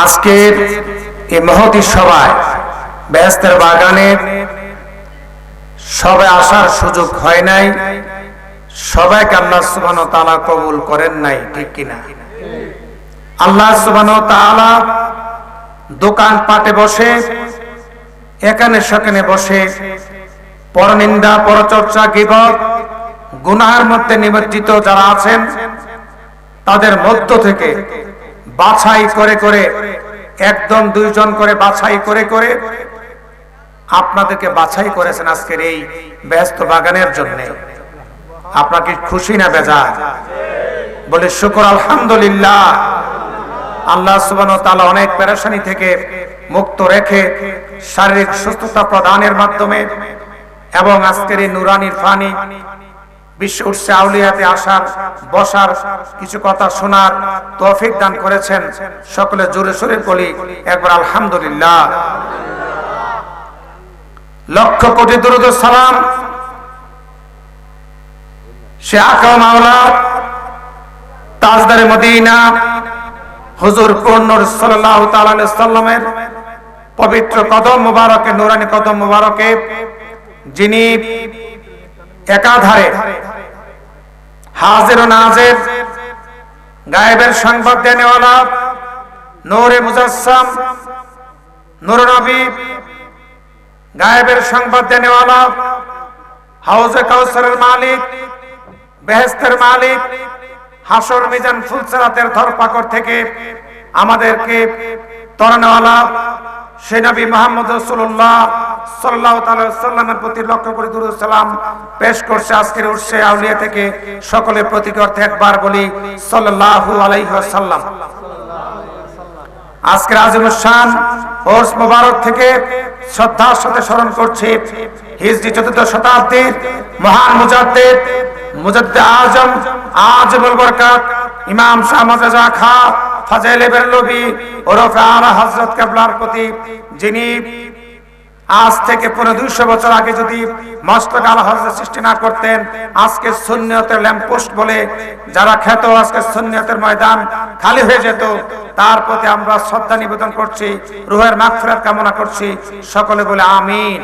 আজকের এই মহতী সভায় বেহেশতের বাগানে সবাই আসার সুযোগ হয় নাই, সবাইকে আল্লাহ সুবহানাহু ওয়া তাআলা কবুল করেন নাই, ঠিক কিনা? আল্লাহ সুবহানাহু ওয়া তাআলা দোকান পাটে বসে এখানে সেখানে বসে পরনিন্দা, পরচর্চা, গীবত, গুনাহের মধ্যে নিমজ্জিত যারা আছেন তাদের মধ্য থেকে বাছাই করে করে একজন দুইজন করে বাছাই করে করে আপনাদেরকে বাছাই করেছেন আজকের এই ব্যস্ত বাগানের জন্য। আপনাকে খুশি না বেজার? বলে শুকর আলহামদুলিল্লাহ। আল্লাহ সুবহানাহু ওয়া তাআলা অনেক পেরেশানি থেকে মুক্ত রেখে শারীরিক সুস্থতা প্রদানের মাধ্যমে এবং আজকের এই নুরানির ফানি বিশ্ব উৎসে আউলিয়াতে আসার, বসার, কিছু কথা শোনার তৌফিক দান করেছেন। সকলে জোরে সোরে বলি একবার আলহামদুলিল্লাহ। লক্ষ কোটি দরুদ ও সালাম সে আকা মাওলা তাজদারে মদিনা হুজুর পূর্ণর সাল্লাল্লাহু তাআলা আলাইহি সাল্লামের পবিত্র কদম মুবারকে, নুরানি কদম মুবারকে, যিনি একাধারে হাজির ও নাজির, গায়েবের সংবাদ দেনেওয়ালা, নূরে মুজাসসাম, নূর নবী, গায়েবের সংবাদ দেনেওয়ালা, হাউজে কাউসারের মালিক, বেহেশতের মালিক, হাসর মিজান ফুলসিরাতের ধরপাকড় থেকে আমাদেরকে তরানেওয়ালা সে নবী মুহাম্মদ রাসূলুল্লাহ সাল্লাল্লাহু তাআলা সাল্লামের প্রতি লক্ষ কোটি দরুদ সালাম পেশ করছে আজকের উর্সে আউলিয়া থেকে। সকলে প্রতি অর্থে একবার বলি সাল্লাল্লাহু আলাইহি ওয়াসাল্লাম। আজকের আযিমুশ শান ওরস মুবারক থেকে শ্রদ্ধার সাথে স্মরণ করছি হিজরি ৪র্থ শতাব্দীর মহান মুজাদ্দিদ, মুজাদ্দিদ আজম, আজমুল বরকাত ইমাম শাহ আহমদ রেজা খাঁ ফাজেলে বেরলভী ওরফে আলা হযরত কিবলার প্রতি, যিনি আজ থেকে ২৫০ বছর আগে যদি মস্তক আলা হযরত সৃষ্টি না করতেন, আজকে সুন্নিয়তের ল্যাম্পপোস্ট বলে যারা খ্যাত, আজকে সুন্নিয়তের ময়দান খালি হয়ে যেত। তার প্রতি আমরা শ্রদ্ধা নিবেদন করছি, রুহের মাগফিরাত কামনা করছি। সকলে বলে আমিন।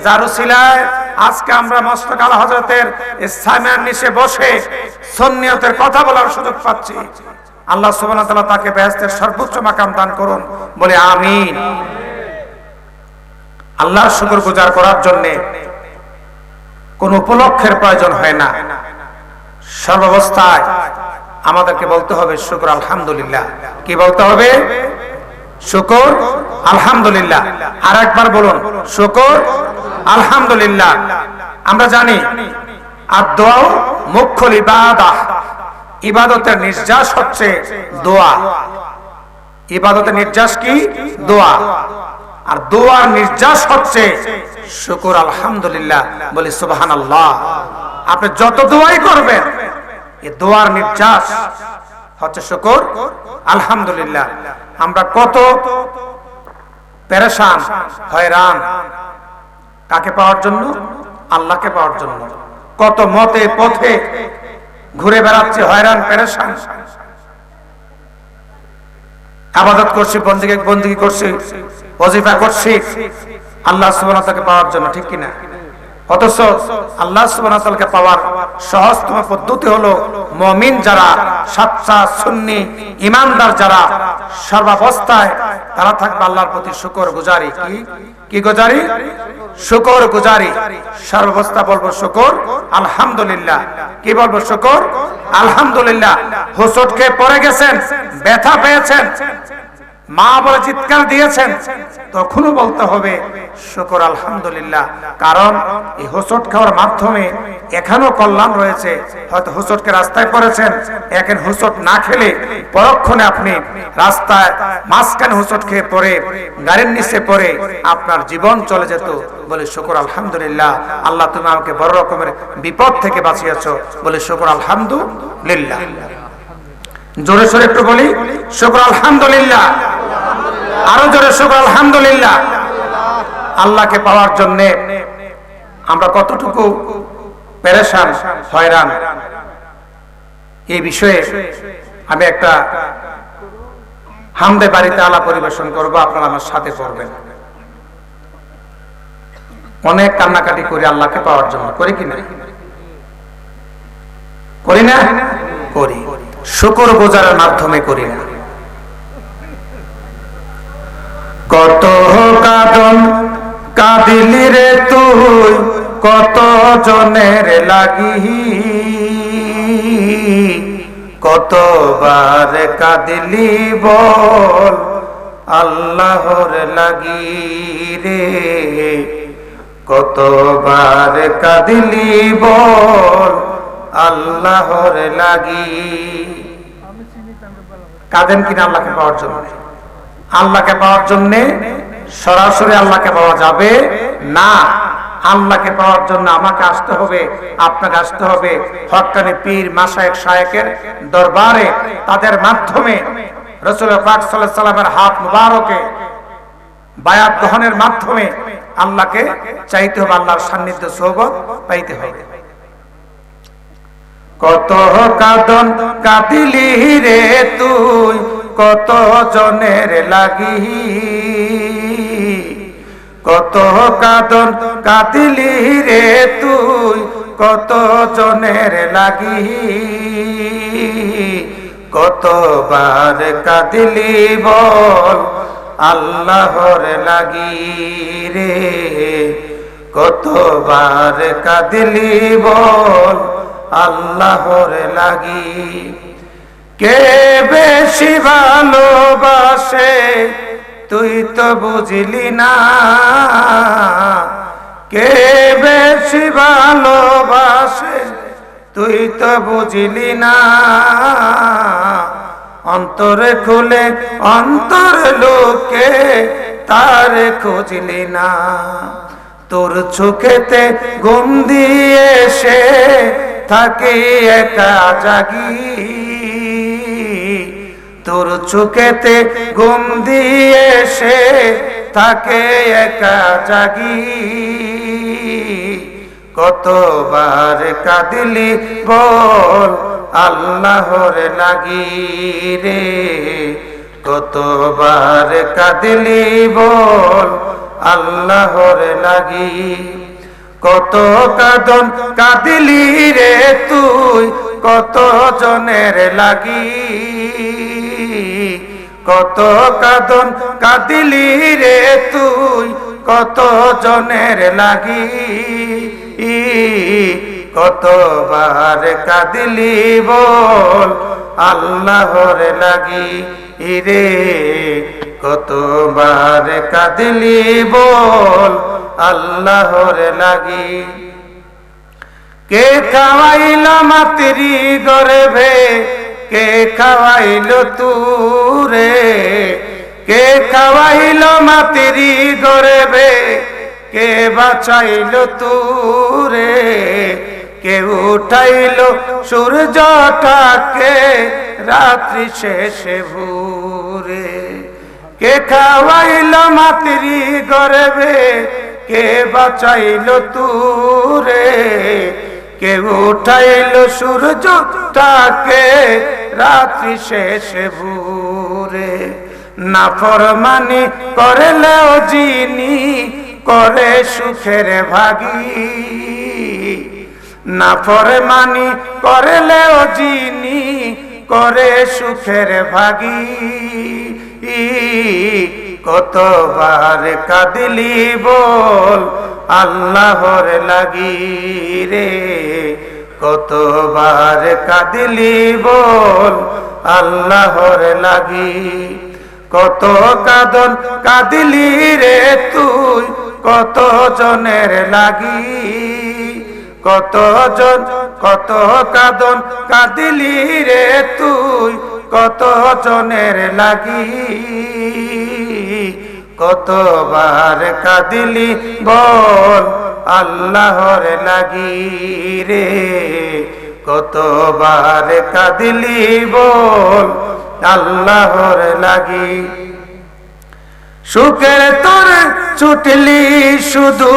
যার উসিলায় আজকে আমরা মস্তক আলা হযরতের ইসলামের নিচে বসে সুন্নিয়তের কথা বলার সুযোগ পাচ্ছি। আল্লাহ সুবহানাহু ওয়া তাআলা তাকে বেহেশতের সর্বোচ্চ মাকাম দান করুন, বলে আমিন। আল্লাহর শুকরগুজার করার জন্য কোন উপলক্ষের প্রয়োজন হয় না, সর্বাবস্থায় আমাদেরকে বলতে হবে শুকর আলহামদুলিল্লাহ। কি বলতে হবে? শুকর আলহামদুলিল্লাহ। আর একবার বলুন শুকর আলহামদুলিল্লাহ। আমরা জানি আর দোয়া মুখ্যল ইবাদাহ, ইবাদতের নির্যাস হচ্ছে দোয়া। ইবাদতের নির্যাস কি? দোয়া। আর দোয়ার নির্যাস হচ্ছে শুকর আলহামদুলিল্লাহ। বলি সুবহানাল্লাহ। আপনি যত দোয়াই করবেন এই দোয়ার নির্যাস হচ্ছে শুকর আলহামদুলিল্লাহ। আমরা কত পেরেশান, হয়রান, কাকে পাওয়ার জন্য? আল্লাহকে পাওয়ার জন্য। কত মতে পথে ঘুরে বেড়াচ্ছে, হয়রান পেরেশান, ইবাদত করছি, বন্দেগী করছি, ওয়াজিফা করছি আল্লাহ সুবহানাহু ওয়া তাআলাকে পাওয়ার জন্য, ঠিক কিনা? অথচ আল্লাহ সুবহানাহু ওয়া তাআলাকে পাওয়ার সহজতম পদ্ধতি হলো মুমিন যারা, সাচ্চা সুন্নি ঈমানদার যারা, সর্বাবস্থায় তারা থাকবে আল্লাহর প্রতি শুকর গুজারি। কি গুজারি? শুকর গুজারি। সর্বাবস্থা বলবো শুকর আলহামদুলিল্লাহ। কি বলবো? শুকর আলহামদুলিল্লাহ। হোঁচট খেয়ে পড়ে গেছেন, ব্যথা পেয়েছেন, মা বলে চিৎকার দিয়েছেন, তখনও বলতে হবে শুকর আলহামদুলিল্লাহ। কারণ এই হোঁচট খাওয়ার মাধ্যমে এখানেও কল্যাণ রয়েছে। হয়তো হোঁচটকে রাস্তায় পড়েছেন, এখন হোঁচট না খেলে পরক্ষণে আপনি রাস্তায় মাঝখানে হোঁচট খেয়ে পড়ে, গাড়ির নিচে পড়ে আপনার জীবন চলে যেত। বলে শুকর আলহামদুলিল্লাহ। আল্লাহ তুমি আমাকে বড় রকমের বিপদ থেকে বাঁচিয়েছো। বলে শুকর আলহামদুলিল্লাহ। জোরে সোরে একটু বলি শুকর আলহামদুলিল্লাহ। আরো জোরে শুকর আলহামদুলিল্লাহ। আল্লাহকে পাওয়ার জন্য আমরা কতটুকু পেরেশান, হয়রান, এই বিষয়ে আমি একটা হামদে বাড়িতে আলা পরিবেশন করব, আপনারা আমার সাথে করবেন। অনেক কান্নাকাটি করি আল্লাহকে পাওয়ার জন্য, করি কি না? করি না? করি। শুকর গুজারের মাধ্যমে করি না। কত কাঁদন কাঁদিলি রে তুই, কত জনের লাগি, কতবার কাঁদিলি বল আল্লাহর লাগি রে, কতবার কাঁদিলি বল আল্লাহর লাগি। কাঁদেন কিনা আল্লাহকে পাওয়ার জন্য? আল্লাহকে পাওয়ার জন্য সরাসরি আল্লাহকে পাওয়া যাবে না। আল্লাহকে পাওয়ার জন্য আমাকে আসতে হবে, আপনাকে আসতে হবে হক্কানি পীর মাশায়েখ শায়েখের দরবারে। তাদের মাধ্যমে রাসূল পাক সাল্লাল্লাহু আলাইহি সাল্লামের হাত মুবারকে বায়াত গ্রহণের মাধ্যমে আল্লাহকে চাইতে হবে, আল্লাহর সান্নিধ্য সোহবত পাইতে হবে। কত কাঁদন কাঁদিলি রে তুই, কত জনের লাগি, কত কাঁদন কাঁদিলি রে তুই, কত জনের লাগি, কতবার কাঁদিলি বল আল্লাহর লাগি রে, কতবার কাঁদিলি বল আল্লাহর লাগি। কে বেশি ভালোবাসে তুই তো বুঝলি না, কে বেশি ভালোবাসে তুই তো বুঝলি না, অন্তরে খুলে অন্তর লোকে তার খুঁজলি না, তোর চোখেতে ঘুম দিয়ে সে থাকে একা জাগি, তোর চোখেতে ঘুম দিয়ে সে থাকে একা জাগি, কতবার কাঁদিলি বল আল্লাহর লাগি রে, কতবার কাঁদিলি বল আল্লাহর লাগি। কত কাঁদন কাঁদিলি রে তুই, কত জনের লাগি, কত কাঁদন কাঁদিলি রে তুই, কত জনের লাগি, কতবার কাঁদিলি বল আল্লাহর লাগি রে, কতবার কাঁদিলি বল আল্লাহর লাগি। কে খাওয়াইল মাতৃ গর্ভে, কে খাওয়াইল তুরে, কে খাওয়াইল মাতৃ গর্ভে, কে বাঁচাইল তুরে, কে উঠাইল সূর্যটাকে রাত্রি শেষে ভোরে, কে খাওয়াইল মাতৃ গর্ভে, কে বাঁচাইল তুরে, কে উঠাইল সূর্যটাকে রাত্রি শেষে ভোরে। নাফরমানি করলেও যিনি করে সুখের ভাগী, নাফরমানি করলেও যিনি করে সুখের ভাগী, কতবার কাঁদিলি বল আল্লাহর লাগি রে, কতবার কাঁদিলি বল আল্লাহর লাগি। কত কাঁদন কাঁদিলি রে তুই, কত জনের লাগি, কত জন কত কাঁদন কাঁদিলি রে তুই, কত জনের লাগি, কতবার কাঁদিলি বল আল্লাহর লাগি রে, কতবার কাঁদিলি বল আল্লাহর লাগি। সুখের তোরে ছুটলি শুধু,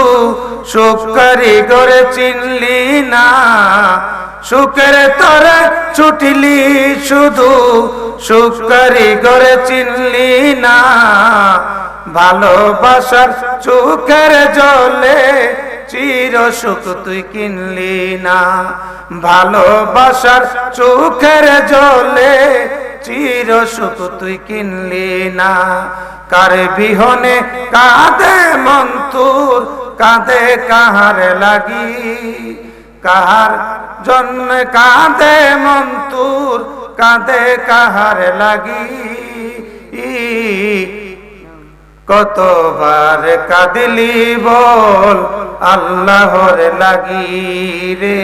সুখ কারিগর চিনলি না, সুখের তরে ছুটিলি শুধু সুখকারী করে চিনলি না ভালোবাসার চোখের জলে চির সুখ তুই কিনলি না ভালোবাসার চোখের জলে চির সুখ তুই কিনলি না কার বিহনে কাঁদে মন তোর কাঁদে কাহার লাগি কাহার জন্য কাঁদে মন তোর কাঁদে কাহার লাগি কতবার কাঁদিলি বল আল্লাহর লাগি রে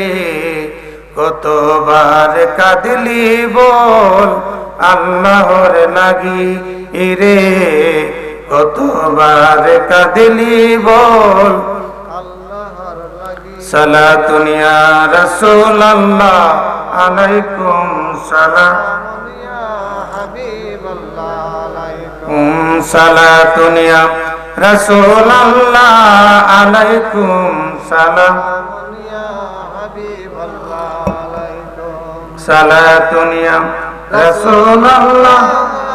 কতবার কাঁদিলি বল আল্লাহর লাগি রে কতবার কাঁদিলি বল সালাতুন ইয়া রাসূলুল্লাহ আলাইকুম সালাম সালাতুন ইয়া রাসূলুল্লাহ আলাইকুম সালাম সালাতুন ইয়া রাসূলুল্লাহ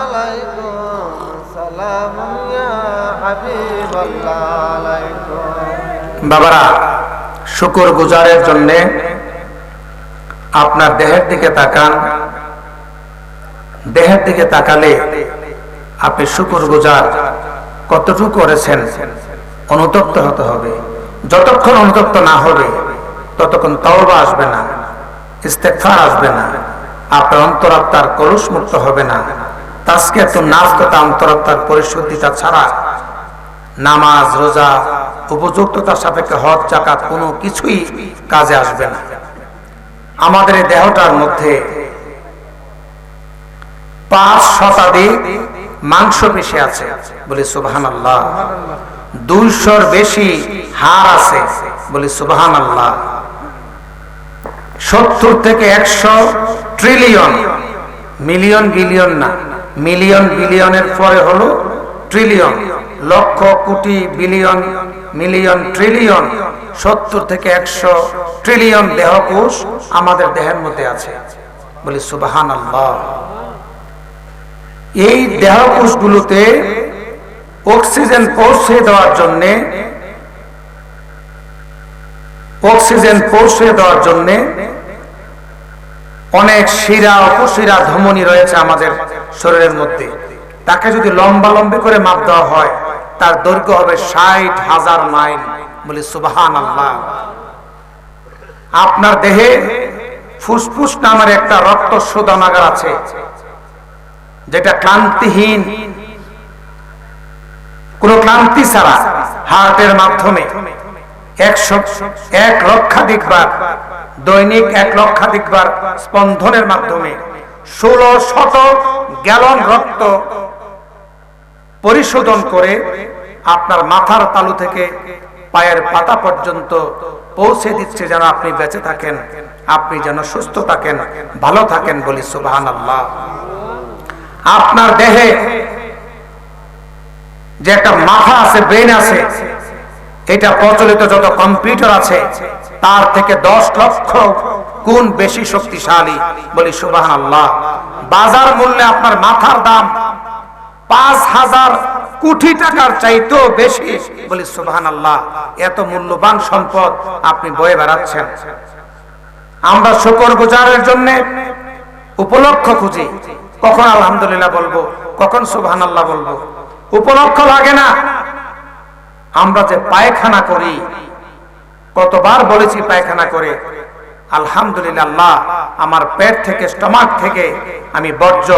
আলাইকুম সালাম ইয়া হাবিবাল্লাহ আলাইকুম বাবারা শুকর গুজারের জন্য আপনার দেহের দিকে তাকান দেহের দিকে তাকালে আপনি শুকর গুজার কতটুকু করেছেন অনুতপ্ত হতে হবে যতক্ষণ অনুতপ্ত না হবে ততক্ষণ তওবা আসবে না ইস্তেগফার আসবে না আপনার অন্তরাত্মার কলুষ মুক্ত হবে না তাজকিয়াতুন নাফস তথা অন্তরাত্মার পরিশুদ্ধিতা ছাড়া নামাজ রোজা উপযুক্ততার সাপেক্ষে হজ যাকাত কোনো কিছুই কাজে আসবে না আমাদের এই দেহটার মধ্যে 5 শতাধিক মাংস পেশি আছে বলি সুবহানাল্লাহ 200-র বেশি হাড় আছে বলি সুবহানাল্লাহ 70 থেকে 100 ট্রিলিয়ন মিলিয়ন বিলিয়ন না মিলিয়ন বিলিয়নের পরে হলো trillion lakh crore billion million trillion 70 থেকে 100 ট্রিলিয়ন দেহকোষ আমাদের দেহের মধ্যে আছে বলি সুবহানাল্লাহ এই দেহকোষগুলোতে অক্সিজেন পৌঁছে দেওয়ার জন্য অনেক শিরা উপশিরা ধমনী রয়েছে আমাদের শরীরের মধ্যে তাকে যদি লম্বালম্বি করে মাপ দেওয়া হয় তার দৈর্ঘ্য হবে 60,000 মাইল বলি সুবহানাল্লাহ আপনার দেহে ফুসফুস নামের একটা রক্ত শোধনাগার আছে যেটা ক্লান্তিহীন কোন ক্লান্তি ছাড়া হার্টের মাধ্যমে 1 লক্ষাধিক বার দৈনিক 1 লক্ষাধিক বার স্পন্দনের মাধ্যমে 1600 গ্যালন রক্ত পরিশোধন করে আপনার মাথার তালু থেকে পায়ের পাতা পর্যন্ত পৌঁছে দিচ্ছে যেন আপনি বেঁচে থাকেন আপনি যেন সুস্থ থাকেন ভালো থাকেন বলি সুবহানাল্লাহ আপনার দেহে যে একটা মাথা আছে ব্রেন আছে এটা প্রচলিত যত কম্পিউটার আছে তার থেকে 10 লক্ষ গুণ বেশি শক্তিশালী বলি সুবহানাল্লাহ বাজার মূল্যে আপনার মাথার দাম 5000 কোটি টাকার চাইতেও বেশি বলি সুবহানাল্লাহ এত মূল্যবান সম্পদ আপনি বয়ে বেড়াচ্ছেন আমরা শুকর গুজারের জন্য উপলক্ষ খুঁজি কখন আলহামদুলিল্লাহ বলবো কখন সুবহানাল্লাহ বলবো উপলক্ষ লাগে না আমরা যে পায়খানা করি কতবার বলেছি পায়খানা করে আলহামদুলিল্লাহ আল্লাহ আমার পেট থেকে স্টমাক থেকে আমি বর্জ্য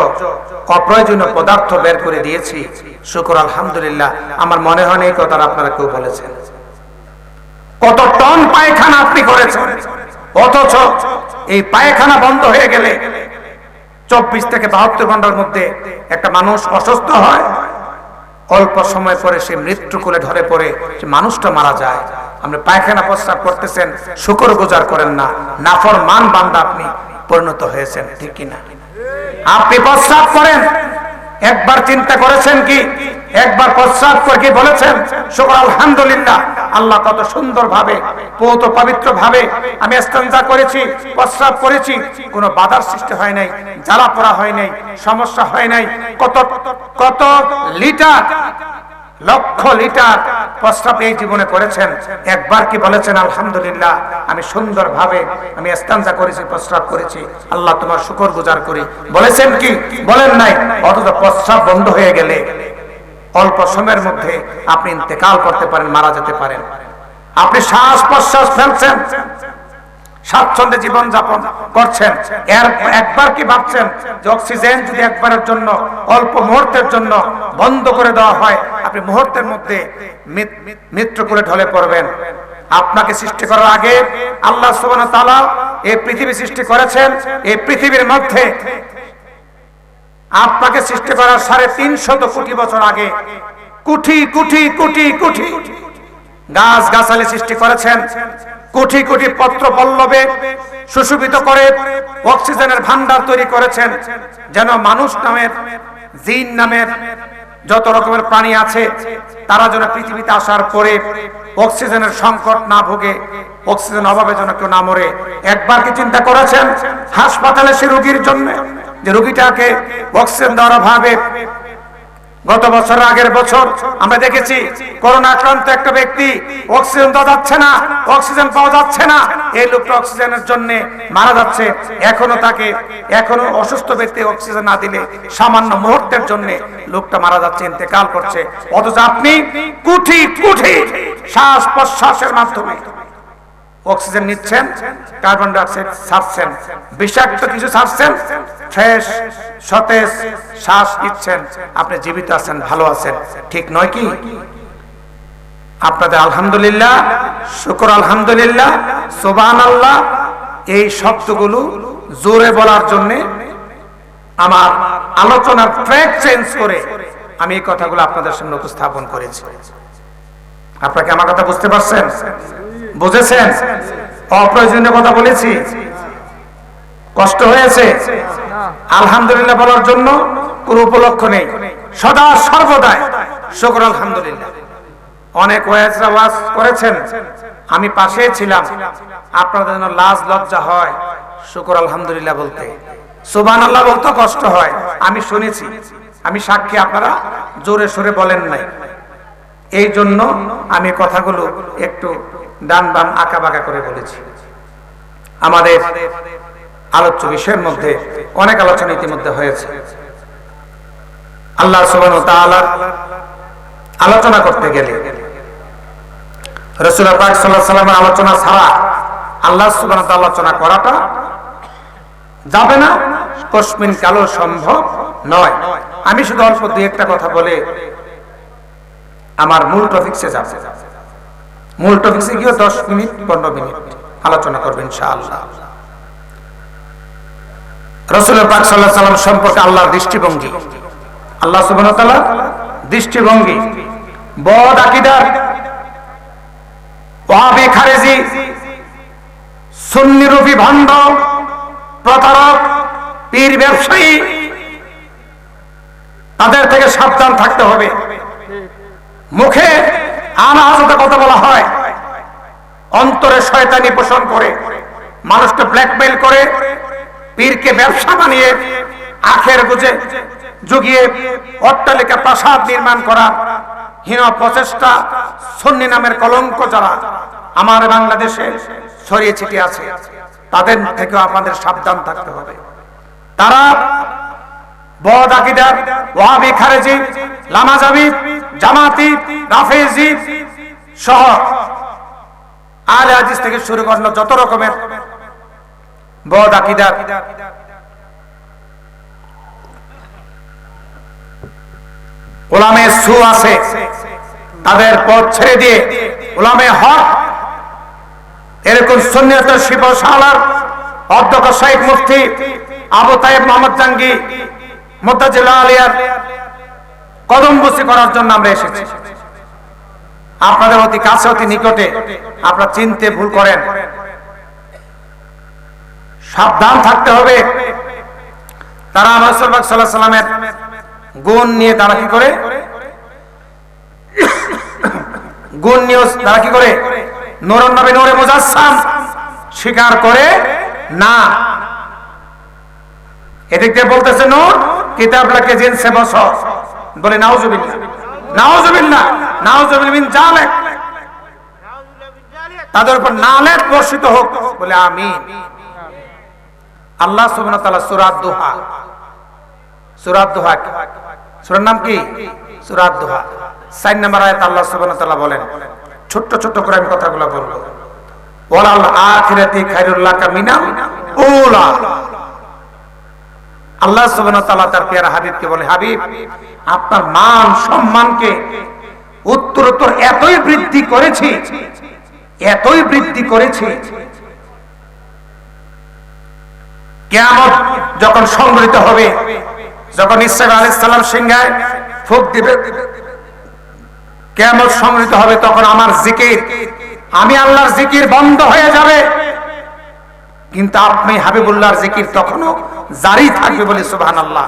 অপ্রয়োজনীয় পদার্থ বের করে দিয়েছি শুকর আলহামদুলিল্লাহ আমার মনে হয় এই কথা আপনারা কেউ বলেছেন কত টন পায়খানা আপনি করেছেন অথচ এই পায়খানা বন্ধ হয়ে গেলে 24 থেকে 72 ঘন্টার মধ্যে একটা মানুষ অসুস্থ হয় অল্প সময় পরে সে মৃত্যু কোলে ধরে পড়ে সে মানুষটা মারা যায় আপনি পায়খানা প্রস্রাব করতেছেন শুকর গুজার করেন না নাফরমান বান্দা আপনি পরিণত হয়েছেন ঠিক কিনা আপনি প্রস্রাব করেন একবার চিন্তা করেছেন কি, একবার প্রস্রাব করে কি বলেছেন শুকর আলহামদুলিল্লাহ, আল্লাহ কত সুন্দর ভাবে পবিত্র পবিত্র ভাবে আমি ইস্তেনজা করেছি, প্রস্রাব করেছি, কোনো বাধার সৃষ্টি হয় নাই, জ্বালা পোড়া হয় নাই, সমস্যা হয় নাই। কত কত লিটার, লক্ষ লিটার প্রস্রাব এই জীবনে করেছেন, একবার কি বলেছেন আলহামদুলিল্লাহ আমি সুন্দর ভাবে আমি ইস্তেনজা করেছি, প্রস্রাব করেছি, আল্লাহ তোমার শুকরগুজার করি, বলেছেন কি? বলেন নাই। অথচ প্রস্রাব বন্ধ হয়ে গেলে অল্প সময়ের মধ্যে আপনি ইন্তেকাল করতে পারেন, মারা যেতে পারেন। আপনি শ্বাস প্রশ্বাস ফেলছেন, স্বাচ্ছন্দ্যে জীবন যাপন করছেন, একবার কি ভাবছেন যে অক্সিজেন যদি একবারের জন্য অল্প মুহূর্তের জন্য বন্ধ করে দেওয়া হয়, আপনি মুহূর্তের মধ্যে মৃত্যু করে ঢলে পড়বেন। আপনাকে সৃষ্টি করার আগে আল্লাহ সুবহানাহু ওয়া তাআলা এই পৃথিবী সৃষ্টি করেছেন। এই পৃথিবীর মধ্যে আপনাকে সৃষ্টি করার 350 কোটি বছর আগে কোটি কোটি কোটি কোটি গাছ গাছালি সৃষ্টি করেছেন, কোটি কোটি পত্র পল্লবে সুশোভিত করে অক্সিজেনের ভান্ডার তৈরি করেছেন, যেন মানুষ নামের, জিন নামের যত রকমের প্রাণী আছে তারা যেন পৃথিবীতে আসার পরে অক্সিজেনের সংকট না ভোগে, অক্সিজেন অভাবে যেন কেউ না মরে। একবার কি চিন্তা করেছেন হাসপাতালে সে রোগীর জন্য যে রোগীটাকে অক্সিজেন দেওয়ার অভাবে, গত বছর আগের বছর আমরা দেখেছি করোনা আক্রান্ত একটা ব্যক্তি, অক্সিজেন দেওয়া যাচ্ছে না, অক্সিজেন পাওয়া যাচ্ছে না, এই লোকটা অক্সিজেনের জন্য মারা যাচ্ছে। এখনো অসুস্থ ব্যক্তি অক্সিজেন না দিলে সামান্য মুহূর্তের জন্য লোকটা মারা যাচ্ছে, ইন্তেকাল করছে। অথচ আপনি কোটি কোটি শ্বাস প্রশ্বাসের মাধ্যমে অক্সিজেন নিচ্ছেন, কার্বন ডাই অক্সাইড ছাড়ছেন, বিষাক্ত কিছু ছাড়ছেন, ফ্রেশ সতেজ শ্বাস নিচ্ছেন, আপনি জীবিত আছেন, ভালো আছেন, ঠিক নয় কি? আপনাদের আলহামদুলিল্লাহ, শুকর আলহামদুলিল্লাহ, সুবহানাল্লাহ এই শব্দগুলো জোরে বলার জন্য আমার আলোচনার ট্র্যাক চেঞ্জ করে আমি এই কথাগুলো আপনাদের সামনে উপস্থাপন করেছি। আপনারা কি আমার কথা বুঝতে পারছেন? বুঝেছেন? অপ্রয়োজনীয় কথা বলেছি? কষ্ট হয়েছে? আলহামদুলিল্লাহ বলার জন্য কোনো উপলক্ষ নেই, সদা সর্বদাই শুকর আলহামদুলিল্লাহ। অনেক ওয়াজরা ওয়াজ করেছেন, আমি পাশে ছিলাম, আপনাদের জন্য লাজ লজ্জা হয় শুকর আলহামদুলিল্লাহ বলতে, সুবহানাল্লাহ বলতে কষ্ট হয়। আমি শুনেছি, আমি সাক্ষী, আপনারা জোরে সোরে বলেন নাই, এই জন্য আমি কথাগুলো একটু ডান বাম আঁকা বাঁকা করে বলেছি। আমাদের আলোচ্য বিষয়ের মধ্যে অনেক আলোচনা ইতিমধ্যে হয়েছে। আল্লাহ সুবহানাহু ওয়া তাআলা আলোচনা করতে গেলে রাসূল পাক সাল্লাল্লাহু আলাইহি ওয়াসাল্লামের আলোচনা ছাড়া আল্লাহ সুবহানাহু ওয়া তাআলা আলোচনা করাটা যাবে না, কসমিন কালো সম্ভব নয়। আমি শুধু অল্প দুই একটা কথা বলে আমার মূল টপিকসে যাব। মূল টপিকসে গিয়ে 10 মিনিট 15 মিনিট আলোচনা করব ইনশাআল্লাহ। রাসূল পাক সাল্লাল্লাহু আলাইহি ওয়াসাল্লাম সম্পর্কে আল্লাহর দৃষ্টিভঙ্গি, আল্লাহ সুবহানাহু ওয়া তাআলার দৃষ্টিভঙ্গি, বদ আকীদার ওয়াহাবি খারেজি সুন্নি রূপী ভণ্ড প্রতারক পীর ব্যবসায়ী, তাদের থেকে সাবধান থাকতে হবে। মুখে আনাহাজতে কথা বলা হয়, অন্তরে শয়তানি পোষণ করে মানুষকে ব্ল্যাকমেইল করে পীরকে ব্যবসা বানিয়ে আখের গুজে জুগিয়ে অট্টালিকা প্রাসাদ নির্মাণ করা হীন প্রচেষ্টা, সুন্নি নামের কলঙ্ক যারা আমার বাংলাদেশে ছড়িয়ে ছিটিয়ে আছে, তাদের থেকেও আমাদের সাবধান থাকতে হবে। তারা বদ আকীদার ওয়াহাবি খারেজি লামাজাবি জামাতি রাফেজি সহ আহলে হাদিস থেকে শুরু করে যত রকমের বদ আকীদার উলামে সু আছে, তাদের পথ ছেড়ে দিয়ে উলামে হক, এরকম সুন্নিয়তের শিবশালার অধ্যক্ষ শাইখ মুফতি আবু তাইব মোহাম্মদ জাঙ্গি মুতাজিল্লাহ আলিয়ার কদমবুসি করার জন্য আমরা এসেছি। আপনাদের অতি কাছে অতি নিকটে, আপনারা চিনতে ভুল করেন, সাবধান থাকতে হবে। তারা রাসূল সাল্লাল্লাহু আলাইহি ওয়াসাল্লামের গুণ নিয়ে তারা কি করে, গুণ নিয়ে তারা কি করে, নূরুন নবী নূরে মুজাসসাম স্বীকার করে না। এদিক দিয়ে বলতেছে নূর কিতাব লাকে জিনসে বসর, বলে নাউজুবিল্লাহ নাউজুবিল্লাহ নাউজুবিল্লাহ মিন জালিক, তাদের উপর নালেট বর্ষিত হোক, বলে আমিন। আল্লাহ সুবহানাহু ওয়া তাআলা সূরা দুহা, সূরা দুহা সূরার নাম কি? সূরা দুহা 4 নম্বর আয়াত আল্লাহ সুবহানাহু ওয়া তাআলা বলেন, ছোট ছোট করে আমি কথাগুলো বলবো, ওয়ালাল আখিরাতি খায়রুল লাকা মিনাল উলা। আল্লাহ সুবহানাহু ওয়া তাআলা তার প্রিয় হাবিবকে বলে, হাবিব আপনার মান সম্মানকে উত্তরোত্তর এতই বৃদ্ধি করেছি, এতই বৃদ্ধি করেছি, কিয়ামত যখন সংঘটিত হবে, যখন ঈসা আলাইহিস সালাম সিংহায় ফুঁক দিবে, কিয়ামত সংঘটিত হবে, তখন আমার জিকির, আমি আল্লাহর জিকির বন্ধ হয়ে যাবে, কিন্তু আপনি হাবিবুল্লাহর জিকির তখনও জারি থাকবে, বলে সুবহানাল্লাহ।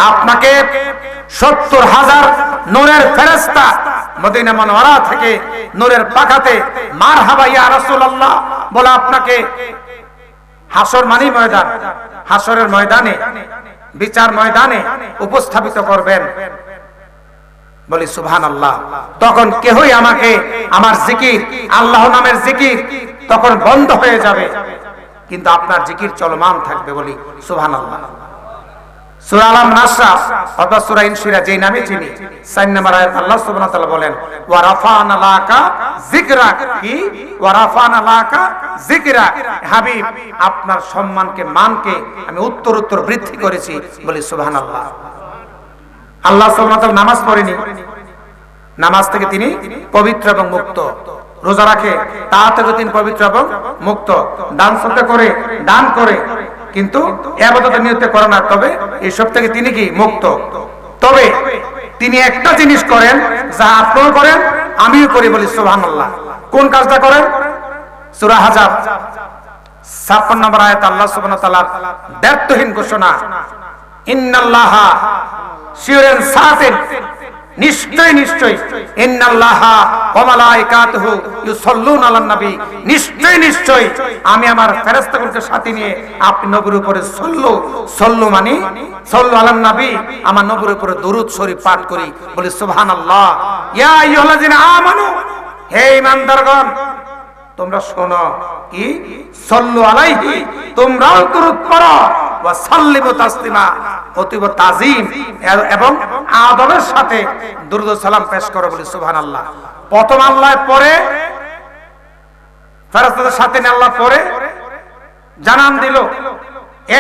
আপনাকে 70,000 নূরের ফেরেশতা মদিনা মুনাওয়ারা থেকে নূরের পাখাতে মারহাবা ইয়া রাসূলুল্লাহ বলে আপনাকে হাসর মানি ময়দান, হাসরের ময়দানে, বিচার ময়দানে উপস্থাপিত করবেন, বলি সুবহানাল্লাহ। তখন কেহই আমাকে, আমার জিকির, আল্লাহ নামের জিকির তখন বন্ধ হয়ে যাবে, কিন্তু আপনার জিকির চলমান থাকবে, বলি সুবহানাল্লাহ। সূরা আলাম নাসরা অথবা সূরা ইনশিরা যেই নামে চিনি, 4 নম্বর আয়াত আল্লাহ সুবহানাহু ওয়া তাআলা বলেন, ওয়া রাফা'না লাকা যিকরাক, কি ওয়া রাফা'না লাকা যিকরাক, হাবিব আপনার সম্মানকে, মানকে আমি উত্তরোত্তর বৃদ্ধি করেছি, বলি সুবহানাল্লাহ। আল্লাহ সুবহানাহু ওয়া তাআলা নামাজ পড়েনি, নামাজ থেকে তিনি পবিত্র এবং মুক্ত, রোজা রাখে তা থেকে তিনি পবিত্র এবং মুক্ত, দান সদকা করে, দান করে, কিন্তু ইবাদতের নিয়তে করে না, তবে এইসব থেকে তিনি কি মুক্ত। তবে তিনি একটা জিনিস করেন যা আপনিও করেন আমিও করি, বলি সুবহানাল্লাহ। কোন কাজটা করেন? সূরা হাজাব 56 নম্বর আয়াত আল্লাহ সুবহানাহু ওয়া তাআলা ব্যর্থহীন ঘোষণা, ইন্নাল্লাহা শিওরেন সাতিন, নিশ্চয় নিশ্চয়, ইন্নাল্লাহা ওয়া মালাইকাতুহু ইউসাল্লুনা আলান নবী, নিশ্চয় নিশ্চয় আমি আমার ফেরেশতাগুলোকে সাথে নিয়ে আপনি নবীর উপরে সল্লু মানে সল্লু আলান নবী, আমার নবীর উপরে দরুদ শরীফ পাঠ করি, বলি সুবহানাল্লাহ। ইয়া আইয়ুহাল্লাযিনা আমানু, হে ঈমানদারগণ তোমরা শোনো, কি সল্লু আলাইহি, তোমরাও দরুদ পড়ো, ওয়া সাল্লিমু তাসলিমা, অতীব তাজিম এবং আদবের সাথে দরুদ ও সালাম পেশ করো, বলি সুবহানাল্লাহ। প্রথম আল্লাহ পরে ফেরেশতাদের সাথে নিয়ে আল্লাহ পরে জানান দিল,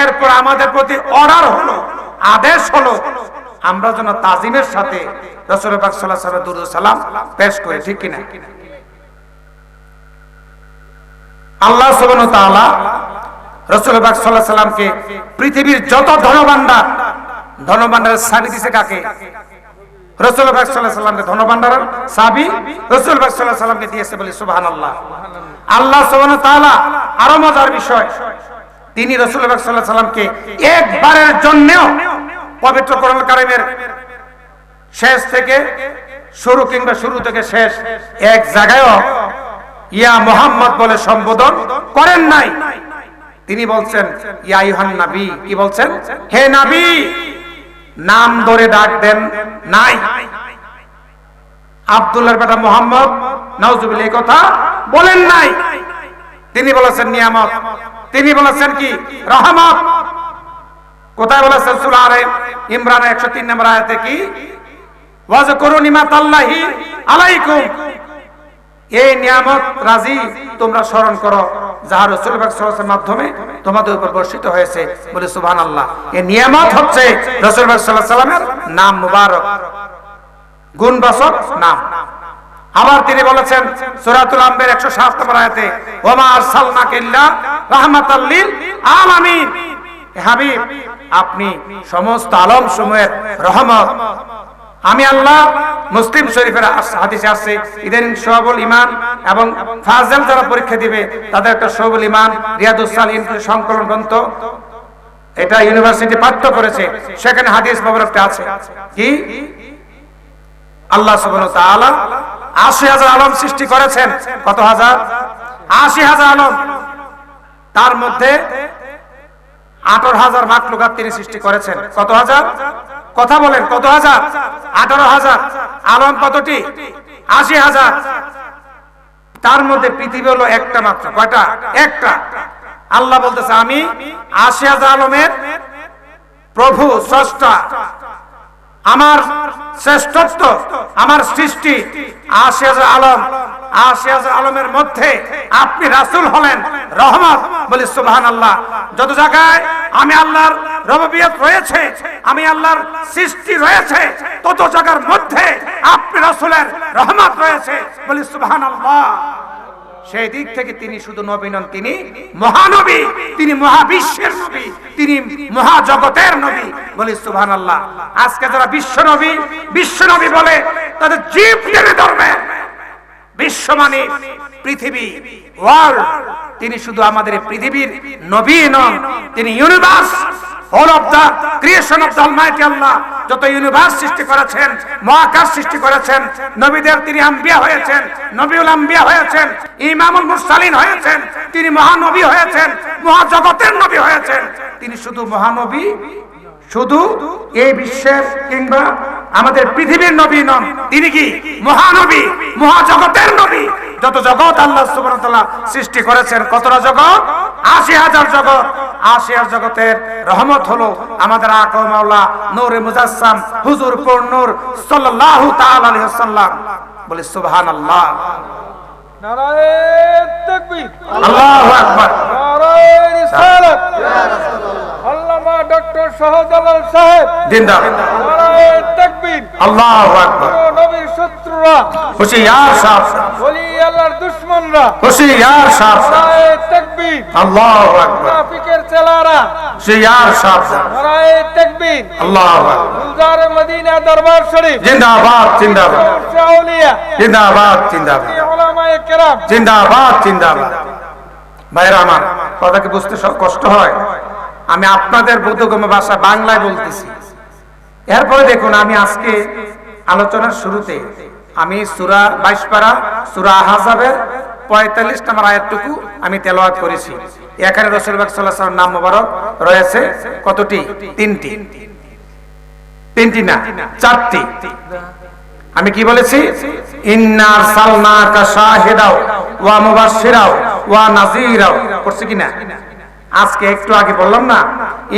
এরপর আমাদের প্রতি অর্ডার হলো, আদেশ হলো, আমরা যেন তাজিমের সাথে রাসূল পাক সাল্লাল্লাহু আলাইহি ওয়াসাল্লাম দরুদ ও সালাম পেশ করি, ঠিক কি না? আল্লাহ সুবহানাহু ওয়া তাআলা রাসূল পাক সাল্লাল্লাহু আলাইহি ওয়াসাল্লামকে পৃথিবীর যত ধনভাণ্ডারের সাবি দিয়েছে কাকে? রাসূল পাক সাল্লাল্লাহু আলাইহি ওয়াসাল্লামকে ধনভাণ্ডারের সাবি রাসূল পাক সাল্লাল্লাহু আলাইহি ওয়াসাল্লামকে দিয়েছে, বলি সুবহানাল্লাহ। আল্লাহ সুবহানাহু ওয়া তাআলা আরো মজার বিষয়, তিনি রাসূল পাক সাল্লাল্লাহু আলাইহি ওয়াসাল্লামকে একবারের জন্যও পবিত্র কোরআনুল কারীমের শেষ থেকে শুরু কিংবা শুরু থেকে শেষ এক জায়গায়ও ইয়া মুহাম্মদ বলে সম্বোধন করেন নাই। তিনি বলছেন ইয়া আইয়ুহান নবী, কি বলছেন? হে নবী, নাম ধরে ডাক দেন নাই। আব্দুল্লাহর বেটা মুহাম্মদ নাউজুবিল্লাহ এই কথা বলেন নাই। তিনি বলেছেন নিয়ামত, তিনি বলেছেন কি রহমত। কোথায় বলেছেন? সূরা আলে ইমরান 103 নম্বর আয়াতে কি ওয়াজকুরু নিমাতাল্লাহি আলাইকুম, এই নিয়ামত রাজি তোমরা স্মরণ করো যাহা রাসূল পাক সাল্লাল্লাহু আলাইহি ওয়াসাল্লামের মাধ্যমে তোমাদের উপর বর্ষিত হয়েছে, বলে সুবহানাল্লাহ। এই নিয়ামত হচ্ছে রাসূল পাক সাল্লাল্লাহু আলাইহি ওয়াসাল্লামের নাম মুবারক, গুণবাচক নাম। আবার তিনি বলেছেন সূরাতুল আম্বিয়ার 107 নম্বর আয়াতে ওয়া মা আরসালনাকা ইল্লা রাহমাতাল লিল আলামিন, হাবিব আপনি সমস্ত আলম সমূহের রহমত। আমি আল্লাহ মুসলিম শরীফের হাদিসে আছে ইদানিং শুআবুল ঈমান এবং ফাজিল যারা পরীক্ষা দিবে তাদের একটা শুআবুল ঈমান রিয়াদুস সালিহিন সংকলন গ্রন্থ, এটা ইউনিভার্সিটি পাঠ্য করেছে, সেখানে হাদিস মোবারকটা আছে কি আল্লাহ সুবহানাহু ওয়া তাআলা ৮০,০০০ আলম সৃষ্টি করেছেন। কত হাজার? ৮০,০০০ আলম। তার মধ্যে ১৮,০০০ মাখলুকাত তিনি সৃষ্টি করেছেন। কত হাজার? কথা বলেন, কত হাজার? ১৮,০০০। আলম কতটি? ৮০,০০০। তার মধ্যে পৃথিবী হলো একটা মাত্র। কয়টা? একটা। আল্লাহ বলতেছে আমি ৮০,০০০ আলমের প্রভু, স্রষ্টা। আমার শ্রেষ্ঠত্ব, আমার সৃষ্টি ৮০,০০০ আলম। ৮০,০০০ আলমের মধ্যে আপনি রাসূল হলেন রহমত। বলি সুবহানাল্লাহ। যত জায়গায় আমি আল্লাহর রুবুবিয়ত রয়েছে, আমি আল্লাহর সৃষ্টি রয়েছে, তত জায়গার মধ্যে আপনি রাসূলের রহমত রয়েছে। বলি সুবহানাল্লাহ। সেই দিক থেকে তিনি শুধু নবী নন, তিনি মহানবী, তিনি মহাবিশ্বের নবী, তিনি মহাজগতের নবী। বলি সুবহানাল্লাহ। আজকে যারা বিশ্ব নবী বলে তাদের জিভ টেনে ধরবে। বিশ্ব মানে পৃথিবী, ওয়ার্ল্ড। তিনি শুধু আমাদের পৃথিবীর নবী নন, তিনি universe, all of the creation of the almighty Allah. যত ইউনিভার্স সৃষ্টি করেছেন, মহাকাশ সৃষ্টি করেছেন, নবীদের তিনি আম্বিয়া হয়েছেন, নবিউল আম্বিয়া হয়েছেন, ইমামুল মুরসালিন হয়েছেন, তিনি মহানবী হয়েছেন, মহাজগতের নবী হয়েছেন। তিনি শুধু মহানবী, শুধু এই বিশ্বের কিংবা আমাদের পৃথিবীর নবী নন, তিনি কি মহানবী, মহাজগতের নবী। যত জগৎ আল্লাহ সুবহানাহু ওয়া তাআলা সৃষ্টি করেছেন, কতটা জগৎ? ৮০,০০০ জগৎ। ৮০,০০০ জগতের রহমত হলো আমাদের আকা মাওলা নূরে মুজাসসাম হুজুর পূর্ণুর সাল্লাল্লাহু তাআলা আলাইহি ওয়াসাল্লাম। বলি সুবহানাল্লাহ। নারায়ে তাকবীর, আল্লাহু আকবার, নারায়ে রিসালাত। ইয়া রাসূলুল্লাহ। আল্লামা ডক্টর শাহজালাল সাহেব জিন্দাবাদ। নারায়ে তাকবীর, আল্লাহু আকবার। নবীর শত্রুরা হুশিয়ার সাহেব, ওলি আল্লাহর দুশমনরা হুশিয়ার সাহেব, নারায়ে তাকবীর। আল্লাহু আকবার। মুনাফিকের চেলারা হুশিয়ার সাহেব, নারায়ে তাকবীর। আল্লাহু আকবার। গুলজার মদিনা দরবার শরীফ জিন্দাবাদ, জিন্দাবাদ, আউলিয়া জিন্দাবাদ, জিন্দাবাদ, উলামায়ে কেরাম জিন্দাবাদ, জিন্দাবাদ। ভাইরা আমার, কথা কি বুঝতে কষ্ট হয়? আমি আপনাদের বোধগম্য ভাষা বাংলায় বলতেছি। এরপরে দেখুন, আমি আজকে আলোচনার শুরুতে আমি সূরা 22 পারা সূরা আহজাবের 45 নম্বর আয়াতটুকু আমি তেলাওয়াত করেছি। এখানে রাসূল পাক সাল্লাল্লাহু আলাইহি ওয়াসাল্লাম নাম মোবারক রয়েছে কতটি? তিনটি না, চারটি। আমি কি বলেছি? ইন্না আরসালনাকা শাহিদাও ওয়া মুবাশশিরাও ওয়া নাযীরাও। করছি কিনা? আজকে একটু আগে বললাম না,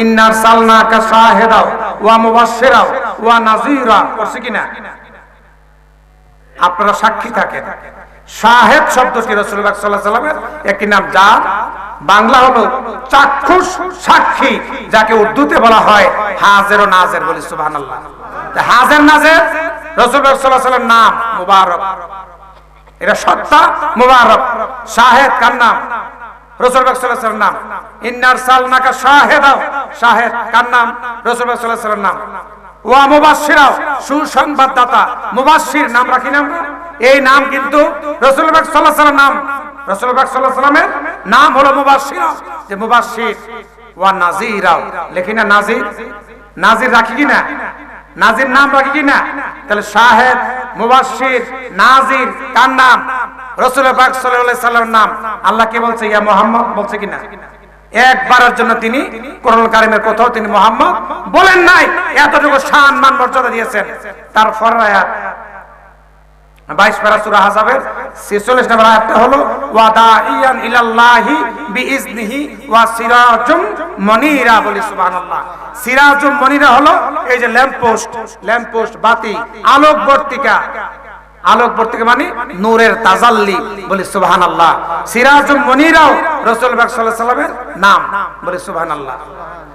ইন্না আরসালনাকা শাহিদাও ওয়া মুবাশশিরাও ওয়া নাযীরা। করছি কিনা? আপনারা সাক্ষী থাকেন। শাহেদ শব্দটি রাসূলুল্লাহ সাল্লাল্লাহু আলাইহি ওয়াসাল্লামের একটি নাম, যার বাংলা হলো চাক্ষুষ সাক্ষী, যাকে উর্দুতে বলা হয় হাজির ও নাজির। বলি সুবহানাল্লাহ। হাজির নাজির রাসূলুল্লাহ সাল্লাল্লাহু আলাইহি ওয়াসাল্লামের নাম মুবারক, এটা সত্তা মুবারক। শাহেদ কার নাম? রাসূলুল্লাহ সাল্লাল্লাহু আলাইহি ওয়াসাল্লামের নাম। ইন্না আরসালনাকা শাহিদাও, শাহেদ কার নাম? রাসূলুল্লাহ সাল্লাল্লাহু আলাইহি ওয়াসাল্লামের নাম। ওয়া মুবাশশিরাও, সুসংবাদদাতা। মুবাশশির নাম রাখি না আমরা, এই নাম কিন্তু রাসূলুল্লাহ সাল্লাল্লাহু আলাইহি ওয়াসাল্লামের নাম। রাসূলুল্লাহ সাল্লাল্লাহু আলাইহি ওয়াসাল্লামের নাম হলো মুবাশশির, যে মুবাশশির। ওয়া নাযীরাও, লিখি না নাযীর? নাযীর রাখি কিনা? নাযীর নাম রাখি কিনা? তাহলে শাহেদ, মুবাশশির, নাযীর কার নাম? রাসূলুল্লাহ পাক সাল্লাল্লাহু আলাইহি ওয়াসাল্লামের নাম। আল্লাহ কে বলছে? ইয়া মুহাম্মদ বলছে কিনা? একবারের জন্য তিনি কোরআন কারিমের কোথাও তিনি মুহাম্মদ বলেন নাই। এতটুকু শান মান মর্যাদা দিয়েছেন। তারপর আয়াত 22 পারা সূরা আহজাবের 46 নম্বর আয়াতটা হলো ওয়া দাইয়ান ইলাল্লাহি বিইজনিহি ওয়া সিরাজুম মুনিরা। বলি সুবহানাল্লাহ। সিরাজুম মুনিরা হলো এই যে ল্যাম্পপোস্ট, বাতি, আলোকবর্তিকা। আলোকবর্তিকা মানে নূরের তাজাল্লি। বলি সুবহানাল্লাহ। সিরাজুম মুনিরাও রাসূলুল্লাহ সাল্লাল্লাহু আলাইহি ওয়াসাল্লামের নাম। বলি সুবহানাল্লাহ।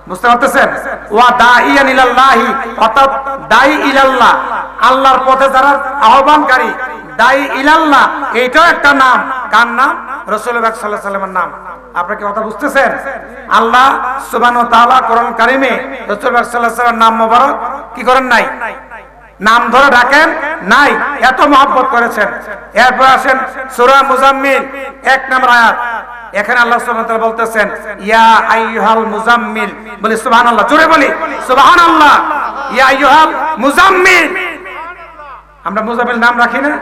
বুঝতে পারতেছেন? ওয়া দাইয়ান ইলাল্লাহি, অর্থাৎ দাই ইলাল্লাহ, আল্লাহর পথে যারা আহ্বানকারী, দাই ইলাল্লাহ, এইটাও একটা নাম। কার নাম? রাসূলুল্লাহ সাল্লাল্লাহু আলাইহি ওয়াসাল্লামের নাম। আপনারা কি কথা বুঝতেছেন? আল্লাহ সুবহানাহু ওয়া তাআলা কোরআন কারিমে রাসূলুল্লাহ সাল্লাল্লাহু আলাইহি ওয়াসাল্লামের নাম মোবারক কি করেন নাই? নাম ধরে ডাকেন নাই, এত মহব্বত করেছেন। এরপর আসেন সূরা মুজাম্মিল 1 নম্বর আয়াত। এখানে আল্লাহ সুবহানাহু ওয়া তাআলা বলতেছেন ইয়া আইয়ুহাল মুজাম্মিল, বলি সুবহানাল্লাহ, জোরে বলি সুবহানাল্লাহ। ইয়া আইয়ুহাল মুজাম্মিল, আমরা মুজাম্মিল নাম রাখি না?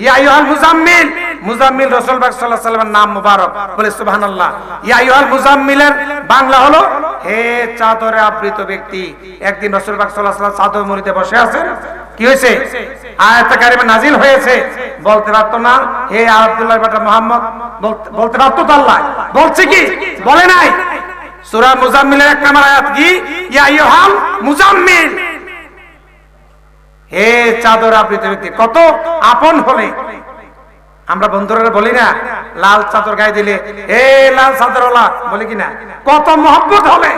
ইয়া আইয়ুহাল মুজাম্মিল, মুজাম্মিল রাসূল পাক সাল্লাল্লাহু আলাইহি ওয়াসাল্লামের নাম মুবারক, বলি সুবহানাল্লাহ। ইয়া আইয়ুহাল মুজাম্মিলের বাংলা হলো হে চাদরে আবৃত ব্যক্তি। একদিন রাসূল পাক সাল্লাল্লাহু আলাইহি ওয়াসাল্লাম চাদর মুড়িতে বসে আছেন, কি হয়েছে? আয়াতে কারিমা নাজিল হয়েছে। বলতে পারতো না হে আব্দুল্লাহ বেটা মুহাম্মদ, বলতে পারতো তো আল্লাহ, বলছে কি? বলে নাই। সূরা মুজাম্মিলের 1 নম্বর আয়াত কি? ইয়া আইয়ুহাল মুজাম্মিল, হে চাদর আবৃত ব্যক্তি। কত আপন হলে আমরা বন্ধুরা বলি না, লাল চাদর গায়ে দিলে হে লাল চাদরওয়ালা বলি কিনা? কত মহব্বত হলে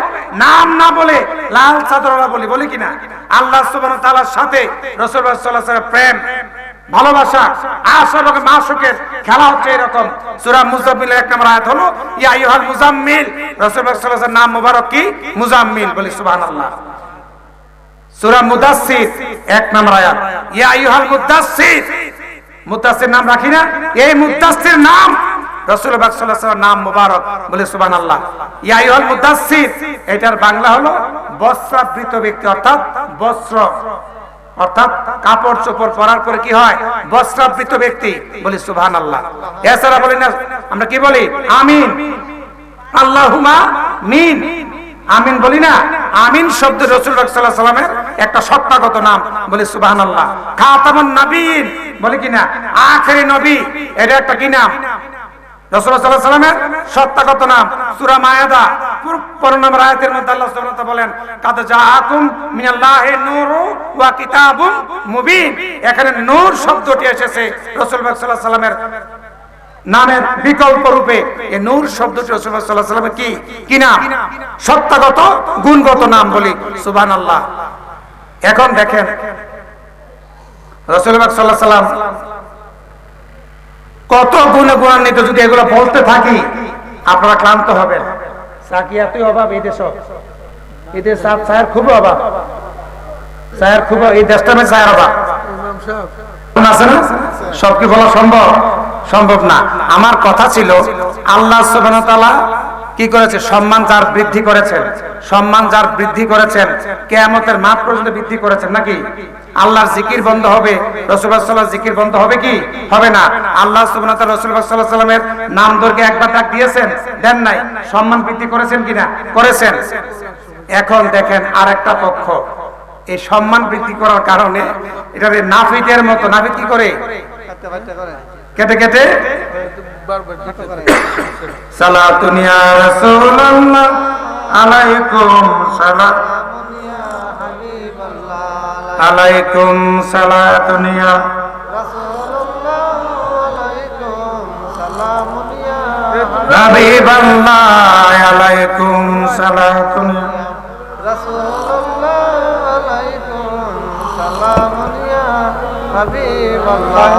নাম না বলে লাল চাদরওয়ালা বলি, বলি কিনা? আল্লাহ সুবহানাহু ওয়া তাআলার সাথে রাসূল সাল্লাল্লাহু আলাইহি ওয়াসাল্লামের প্রেম ভালোবাসা আশার এবং মাশুকের খেলা হচ্ছে এরকম। সূরা মুজাম্মিলের 1 নম্বর আয়াত হলো ইয়া আইয়ুহাল মুজাম্মিল, রাসূল সাল্লাল্লাহু আলাইহি ওয়াসাল্লামের নাম মুবারক কি? মুজাম্মিল, বলি সুবহানাল্লাহ। সূরা মুদাসসির 1 নম্বর আয়াত ইয়া আইয়ুহাল মুদাসসির, মুদাসসির নাম রাখি না? এই মুদাসসির নাম রাসূল পাক সাল্লাল্লাহু আলাইহি ওয়াসাল্লাম নাম মুবারক, বলে সুবহানাল্লাহ। ইয়া আইয়ুহাল মুদাসসির, এটার বাংলা হলো বস্ত্রাবৃত ব্যক্তি, অর্থাৎ বস্ত্র, অর্থাৎ কাপড় চোপড় পরার পরে কি হয়? বস্ত্রাবৃত ব্যক্তি, বলি সুবহানাল্লাহ। এছাড়া বলি না আমরা কি বলি? আমিন, আল্লাহুম্মা মিন, আমিন বলি না? আমিন শব্দ রাসূল সাল্লাল্লাহু আলাইহি ওয়াসাল্লামের একটা সত্তাগত নাম, বলি সুবহানাল্লাহ। খাতামুন নবীন বলি কিনা? আখেরি নবী, এটা একটা কি নাম? রাসূল সাল্লাল্লাহু আলাইহি ওয়াসাল্লামের সত্তাগত নাম। সূরা মায়েদা 15 নম্বর আয়াতের মধ্যে আল্লাহ সুবহানাহু ওয়া তাআলা বলেন কাদ জাআকুম মিনাল্লাহি নূরু ওয়া কিতাবুম মুবিন। এখানে নূর শব্দটি এসেছে রাসূল সাল্লাল্লাহু আলাইহি ওয়াসাল্লামের নামের বিকল্প রূপে। এই নূর শব্দটি রাসূলুল্লাহ সাল্লাল্লাহু আলাইহি ওয়াসাল্লামের কি নাম? সত্তাগত গুণগত নাম, বলি সুবহানাল্লাহ। এখন দেখেন রাসূলুল্লাহ সাল্লাল্লাহু আলাইহি ওয়াসাল্লাম কত গুণে গুণান্বিত, যদি এগুলো বলতে থাকি আপনারা ক্লান্ত হবেন। সাকিয়াতের অভাব এই দেশ, এই দেশ ছায়ের খুব অভাব, ছায়ের খুব, এই দেশটা মে ছায়ের অভাব আছে না? সব কি বলা সম্ভব? সম্ভব না। আমার কথা ছিল আল্লাহ সুবহানাহু ওয়া তাআলা কি করেছে? সম্মান যার বৃদ্ধি করেছেন, সম্মান যার বৃদ্ধি করেছেন, কিয়ামতের মাঠ পর্যন্ত বৃদ্ধি করেছেন নাকি? আল্লাহর জিকির বন্ধ হবে, রাসূলুল্লাহ সাল্লাল্লাহু আলাইহি ওয়াসাল্লাম জিকির বন্ধ হবে কি? হবে না। আল্লাহ সুবহানাহু ওয়া তাআলা রাসূলুল্লাহ সাল্লাল্লাহু আলাইহি ওয়াসাল্লামের নাম ধরে একবার ডাক দিয়েছেন, দেন নাই? সম্মান বৃদ্ধি করেছেন কিনা? করেছেন। এখন দেখেন আরেকটা পক্ষ এই সম্মান বৃদ্ধি করার কারণে এটা নাফিদের মতো, নাফিদ কি করে? কেটে কেটে সালাতুন ইয়া রাসূলুল্লাহ আলাইকুম সালাম আলাইকুম সালাতুন ইয়া রাসূলুল্লাহ আলাইকুম সালামুন ইয়া হাবিবাল্লাহ আলাইকুম সালাতুন ইয়া রাসূলুল্লাহ আলাইকুম সালামুন ইয়া হাবিবাল্লাহ।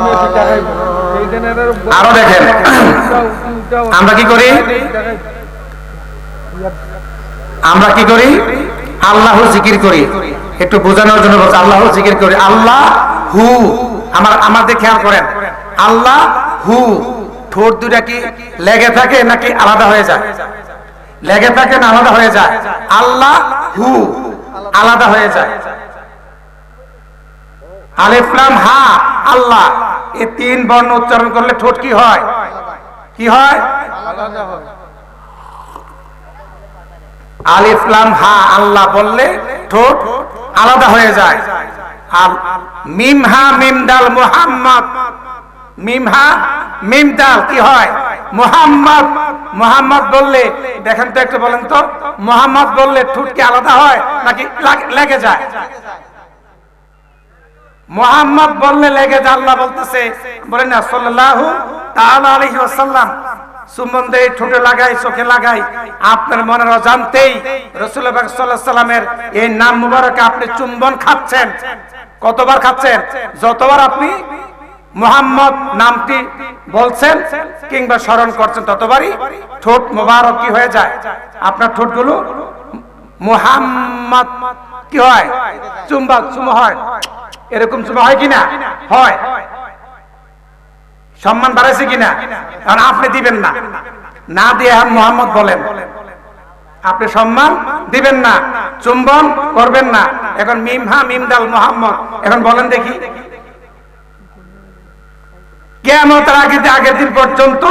আরো দেখেন আমরা কি করি? আমরা কি করি? আল্লাহ জিকির করি। একটু বোঝানোর জন্য বলছি আল্লাহ জিকির করি। আল্লাহ হু, আমাদের খেয়াল করেন, আল্লাহ হু, ঠোঁট দুটা কি লেগে থাকে নাকি আলাদা হয়ে যায়? লেগে থাকে না আলাদা হয়ে যায়? আল্লাহ হু আলাদা হয়ে যায়। আলিফ লাম হা আল্লাহ, এই 3 বর্ণ উচ্চারণ করলে ঠোঁট কি হয়? কি হয়? আলাদা হয়। আলিফ লাম হা আল্লাহ বললে ঠোঁট আলাদা হয়ে যায়। আর মিম হা মিম দাল মুহাম্মদ, মিম হা মিম দাল কি হয়? মুহাম্মদ, মুহাম্মদ বললে দেখেন তো একটু বলেন তো, মুহাম্মদ বললে ঠোঁট কি আলাদা হয় নাকি লেগে যায়? মুহাম্মদ বললে লেগে যায়। আল্লাহ বলতেছে, বলেন না সাল্লাল্লাহু তাআলা আলাইহি ওয়াসাল্লাম চুম্বন দেই, ঠোঁটে লাগাই, চোখে লাগাই, আপনার মনের অজান্তেই রাসূলুল্লাহ সাল্লাল্লাহু আলাইহি ওয়াসাল্লামের এই নাম মুবারকে আপনি চুম্বন খাচ্ছেন। কতবার খাচ্ছেন? যতবার আপনি মুহাম্মদ নামটি বলছেন কিংবা স্মরণ করছেন ততবারই ঠোঁট মুবারক কি হয়ে যায়? আপনার ঠোঁটগুলো মুহাম্মদ কি হয়? চুম্বা চুম হয়। এরকম চুমা হয় কিনা? হয়। সম্মান বাড়াইছে কিনা? কারণ আপনি দিবেন না, না দিয়ে এখন মোহাম্মদ বলেন, আপনি সম্মান দিবেন না, চুম্বন করবেন না। এখন মিম হা মিম দাল মোহাম্মদ, এখন বলেন দেখি, কিয়ামতের আগের দিন পর্যন্ত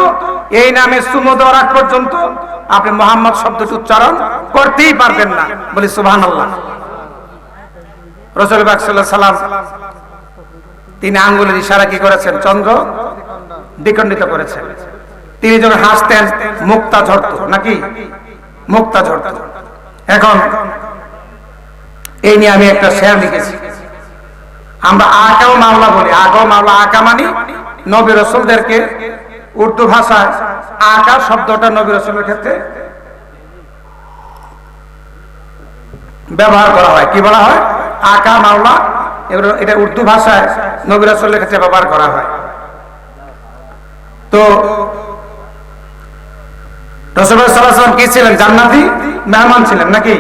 এই নামে চুমো দেওয়ার আগ পর্যন্ত আপনি মোহাম্মদ শব্দটি উচ্চারণ করতেই পারবেন না। বলি সুবহানাল্লাহ। রাসূল পাক সাল্লাল্লাহু আলাইহি সাল্লাম তিনি আঙ্গুলের ইশারা কি করেছেন? চন্দ্র দ্বিখণ্ডিত করেছেন। তিনি যখন হাসতেন মুক্তা ঝরত, নাকি? মুক্তা ঝরত। এখন এই নিয়ে আমি একটা শেয়ার লিখেছি। আমরা আকাও মাওলা বলি, আকাও মাওলা, আকা মানে নবী রাসূলদেরকে উর্দু ভাষায় আকা শব্দটা নবী রাসূলের ক্ষেত্রে ব্যবহার করা হয়। কি বলা হয়? আকা মাওলা। এটা উর্দু ভাষায় নবী রাসূলের ক্ষেত্রে ব্যবহার করা হয়। তো রাসূলুল্লাহ সাল্লাল্লাহু আলাইহি ওয়াসাল্লাম কি ছিলেন? জান্নাতি মেহমান ছিলেন, নাকি?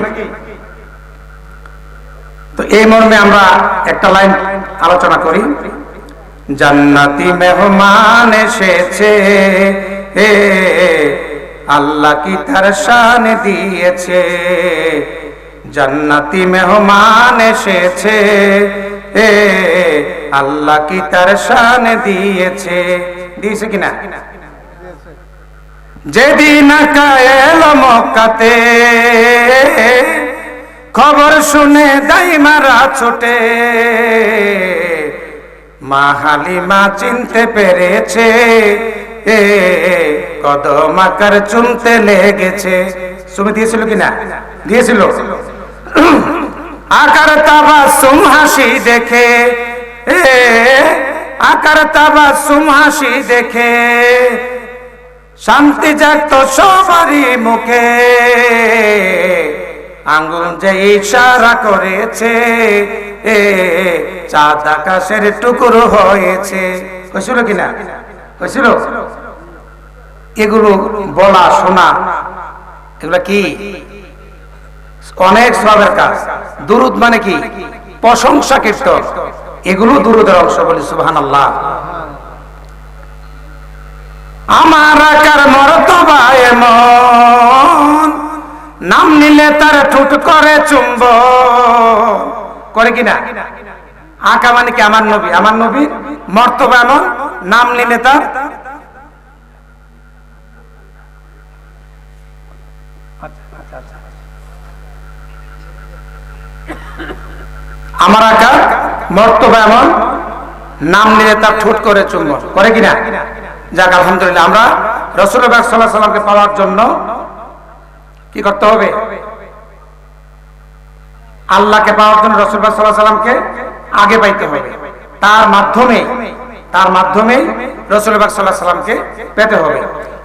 তো এই মর্মে আমরা একটা লাইন আলোচনা করি। জান্নাতি মেহমান এসেছে, আল্লাহ কি তার শান দিয়েছে। জান্নাতি মেহমান এসেছে, আল্লাহ কি তার শান দিয়েছে। দিয়েছে কিনা? যেদিন এলো মক্কাতে, খবর শুনে দাইমারা ছোটে, মা হালিমা চিনতে পেরেছে, কদম আকার চুমতে লেগেছে। চুমে দিয়েছিল কিনা? দিয়েছিল। আকার তাবাসসুম হাসি দেখে, আকার তাবাসসুম হাসি দেখে শান্তি জাগত সবারই মুখে। আঙ্গুল যে ইশারা করেছে, চাঁদ আকাশের টুকরো হয়েছে। হয়েছিল কিনা? হয়েছিল। এগুলো বলা শোনা, এগুলা কি? অনেক সওয়াবের কাজ। দুরুদ মানে কি? প্রশংসা কীর্তন। এগুলো দুরুদের অংশ। বলি সুবহানাল্লাহ। আমার আকার মর্তবা এমন, নাম নিলে তার ঠোঁট করে চুম্বন। করে কিনা? আকা মানে কি? আমার নবী। আমার নবীর মর্তবা এমন, নাম নিলে তার আমার আকার মর্তবা এমন, নাম নিলে তার ঠোঁট করে চুম্বন। করে কিনা? যাক, আলহামদুলিল্লাহ। আমরা রাসূলুল্লাহ সাল্লাল্লাহু আলাইহি ওয়াসাল্লামকে পাওয়ার জন্য কি করতে হবে? আল্লাহকে পাওয়ার জন্য রাসূলুল্লাহ সাল্লাল্লাহু আলাইহি ওয়াসাল্লামকে আগে পাইতে হবে। তার মাধ্যমে রাসূলুল্লাহ সাল্লাল্লাহু আলাইহি ওয়াসাল্লামকে পেতে হবে।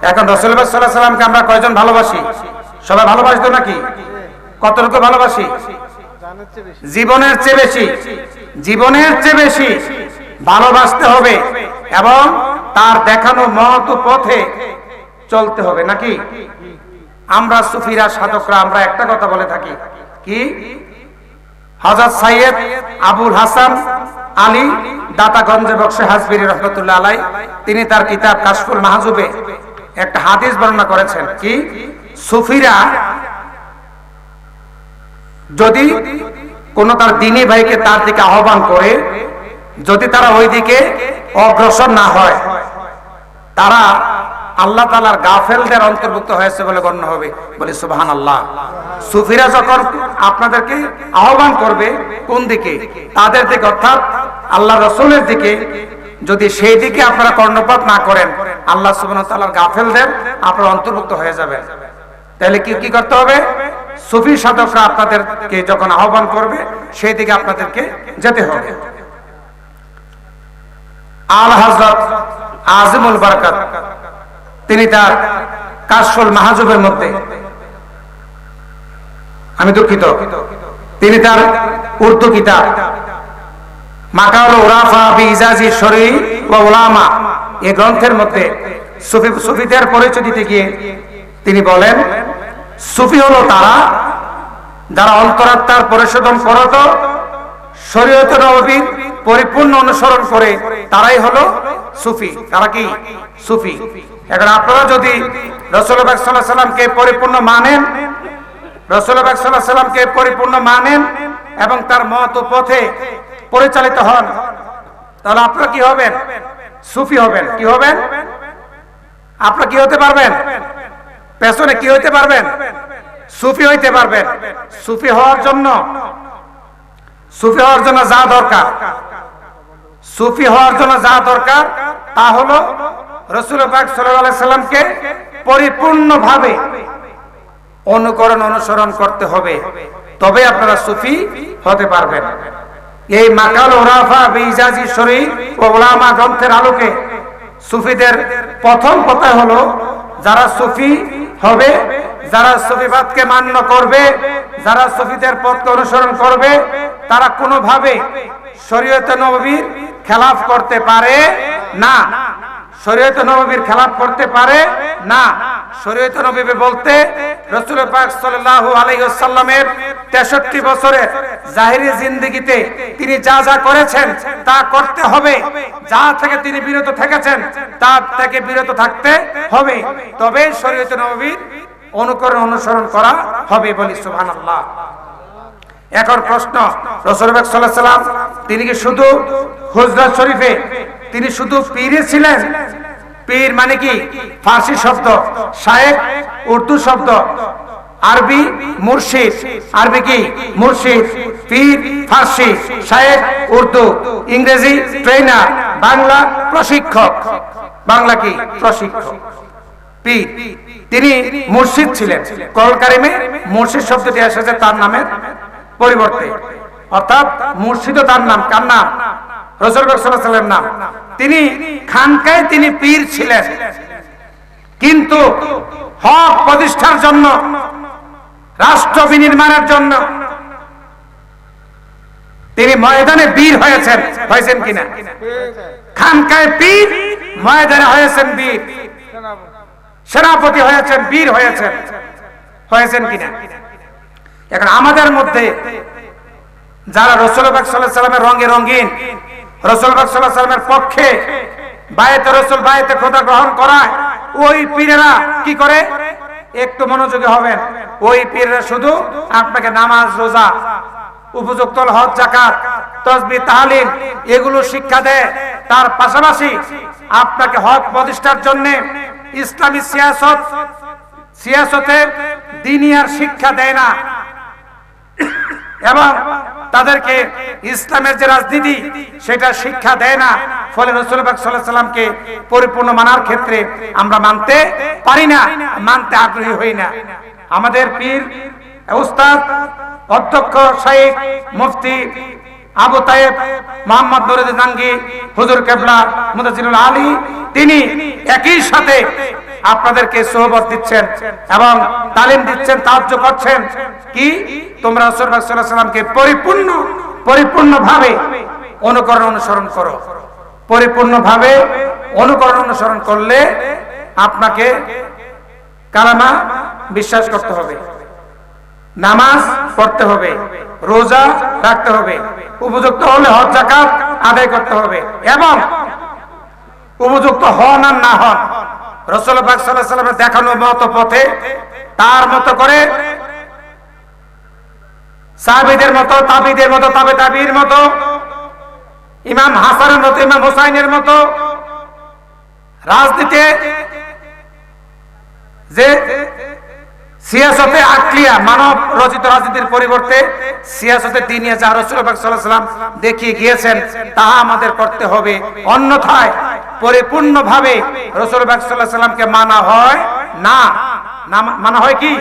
এখন রাসূলুল্লাহ সাল্লাল্লাহু আলাইহি ওয়াসাল্লামকে আমরা কয়জন ভালোবাসি? সবাই ভালোবাসতো নাকি? কতটুকু ভালোবাসি? জীবনের চেয়ে বেশি। জীবনের চেয়ে বেশি ভালোবাসতে হবে এবং তার দেখানো মহৎ পথে চলতে হবে, নাকি? আমরা সুফিরা, সাধকরা আমরা একটা কথা বলে থাকি, কি? হযরত সৈয়দ আবুল হাসান আলী দাতাগঞ্জে বক্সে হাজবিরি রহমাতুল্লাহ আলাইহি, তিনি তার কিতাব কাশফুল মাহজুবে একটা হাদিস বর্ণনা করেছেন। কি? সুফিরা যদি কোন তার দ্বীনী ভাইকে তার দিকে আহ্বান করে, যদি তারা ওই দিকে অগ্রসর না হয়, তারা আল্লাহ তাআলার গাফেলদের অন্তর্ভুক্ত হয়েছে বলে গণ্য হবে। বলে সুবহানাল্লাহ। সুফিরা যখন আপনাদেরকে আহ্বান করবে কোন দিকে? তাদের দিকে, অর্থাৎ আল্লাহ রাসূলের দিকে। যদি সেই দিকে আপনারা কর্ণপাত না করেন, আল্লাহ সুবহানাহু ওয়া তাআলার গাফেলদের আপনারা অন্তর্ভুক্ত হয়ে যাবেন। তাহলে কি করতে হবে? সুফি সাধকরা আপনাদেরকে যখন আহ্বান করবে, সেই দিকে আপনাদেরকে যেতে হবে। আল হযরত আজিমুল বারাকাত তিনি তার কাশফুল মাহজুবের মধ্যে, আমি দুঃখিত, তিনি তার উর্দু কিতাব মাকাল উরাফা বিইজাজি শরঈ ওয়া উলামা এই গ্রন্থের মধ্যে সুফিদের পরিচয় দিতে গিয়ে তিনি বলেন, সুফি হলো তারা যারা অন্তরাত্মার পরিশোধন করত, শরীয়ত নববীর পরিপূর্ণ অনুসরণ করে তারাই হলো সুফি। তারা কি? সুফি। এখন আপনারা যদি রাসূলুল্লাহ সাল্লাল্লাহু আলাইহি ওয়াসাল্লামকে পরিপূর্ণ মানেন, রাসূলুল্লাহ সাল্লাল্লাহু আলাইহি ওয়াসাল্লামকে পরিপূর্ণ মানেন এবং তার মত ও পথে পরিচালিত হন, তাহলে আপনারা কি হবেন? সুফি হবেন। কি হবেন? আপনারা কি হতে পারবেন? পেছনে কি হইতে পারবেন? সুফি হইতে পারবেন। সুফি হওয়ার জন্য যা দরকার, সুফি হওয়ার জন্য যা দরকার তা হলো রাসূলুল্লাহ পাক সাল্লাল্লাহু আলাইহি সাল্লামকে পরিপূর্ণভাবে অনুসরণ করতে হবে, তবে আপনারা সুফি হতে পারবেন। এই মাকাল ওরাফা বিজাজি শরীফ ও উলামা গ্রন্থের আলোকে সুফিদের প্রথম কথা হলো, যারা সুফি হবে, যারা সুফিবাদকে মান্য করবে, যারা সুফিদের পথকে অনুসরণ করবে, তারা কোনোভাবে শরীয়তে নববীর খেলাফ করতে পারে না। শরীয়তে নববীর খেলাফ করতে পারে না। শরীয়তে নববী বলতে রাসূল পাক সাল্লাল্লাহু আলাইহি ওয়াসাল্লামের 63 বছরের জাহিরি জিন্দেগিতে তিনি যা যা করেছেন তা করতে হবে, যা থেকে তিনি বিরত থেকেছেন তা থেকে বিরত থাকতে হবে, তবে শরীয়তে নববীর অনুসরণ করা হবে। বলি সুবহানাল্লাহ। এখন প্রশ্ন, রাসূলুল্লাহ সাল্লাল্লাহু আলাইহি ওয়াসাল্লাম তিনি কি শুধু হুজরাত শরীফে তিনি শুধু পীরে ছিলেন? পীর মানে কি? ফার্সি শব্দ, শায়েখ উর্দু শব্দ, আরবি মুর্শিদ, আরবি কি? মুর্শিদ, পীর ফার্সি, শায়েখ উর্দু, ইংরেজি ট্রেনার, বাংলা প্রশিক্ষক। বাংলা কি? প্রশিক্ষক। পীর তিনি মুর্শিদ ছিলেন। কোরআন কারিমে মুর্শিদ শব্দটি এসেছে তার নামের পরিবর্তে, অর্থাৎ মুর্শিদও তার নাম। কার নাম? রাসূলুল্লাহ সাল্লাল্লাহু আলাইহি ওয়াসাল্লামের নাম। তিনি খানকায় তিনি পীর ছিলেন, কিন্তু হক প্রতিষ্ঠার জন্য, রাষ্ট্র বিনির্মাণের জন্য তিনি ময়দানে বীর হয়েছেন কিনা? খানকায় পীর, ময়দানে হয়েছেন বীর, সেনাপতি হয়েছেন, বীর হয়েছেন কিনা? এখন আমাদের মধ্যে যারা রাসূলুল্লাহ সাল্লাল্লাহু আলাইহি ওয়াসাল্লামের রঙে রঙিন, রাসূলুল্লাহ সাল্লাল্লাহু আলাইহি ওয়াসাল্লামের পক্ষে বায়াতে রাসূল, বায়াতে খোদা গ্রহণ করায়, ওই পীরেরা কি করে? একটু মনোযোগী হবেন। ওই পীরেরা শুধু আপনাকে নামাজ, রোজা, উপযুক্ত হজ, যাকাত, তাসবিহ, তাহলিল এগুলো শিক্ষা দেয়। তার পাশাপাশি আপনাকে হক প্রতিষ্ঠার জন্য ইসলামী সিয়াসতে দিনিয়ার শিক্ষা দেয় না, এবং তাদেরকে ইসলামের যে রাজনীতি সেটা শিক্ষা দেয় না। ফলে রাসূলুল্লাহ সাল্লাল্লাহু আলাইহি ওয়াসাল্লামকে পরিপূর্ণ মানার ক্ষেত্রে আমরা মানতে পারি না, মানতে আগ্রহী হই না। আমাদের পীর, উস্তাদ, অধ্যক্ষ, শাইখ, মুফতি আবু তায়েব মোহাম্মদ নুরুদ্দিন জাঙ্গি হুজুর কেবলা মুতাজিরুল আলী, তিনি একই সাথে আপনাদেরকে সোহবত দিচ্ছেন এবং তালিম দিচ্ছেন, তাওজ্জু করছেন কি তোমরা রাসূলুল্লাহ সাল্লাল্লাহু আলাইহি ওয়াসাল্লামকে পরিপূর্ণভাবে অনুসরণ করো। পরিপূর্ণভাবে অনুসরণ করলে আপনাকে কালেমা বিশ্বাস করতে হবে, নামাজ পড়তে হবে, রোজা রাখতে হবে, উপযুক্ত হলে হজ, যাকাত আদায় করতে হবে, এবং উপযুক্ত হন আর না হন রাসূলুল্লাহ সাল্লাল্লাহু আলাইহি ওয়াসাল্লামের দেখানো মত পথে, তার মতো করে, সাহাবীদের মতো, তাবিদের মতো, তাবে তাবির মতো, ইমাম হাসানের মতো, ইমাম হুসাইনের মতো রাজনীতি যে সিয়াসতে আকলিয়া, মানব রচিত রাজনীতির পরিবর্তে সিয়াসতে দিনিয়া যা রাসূলুল্লাহ সাল্লাল্লাহু আলাইহি ওয়াসাল্লাম দেখিয়ে গিয়েছেন তা আমাদের করতে হবে। অন্যথায় পরিপূর্ণভাবে রাসূলুল্লাহ সাল্লাল্লাহু আলাইহি ওয়াসাল্লামকে মানা হয় না। মানা হয় কি?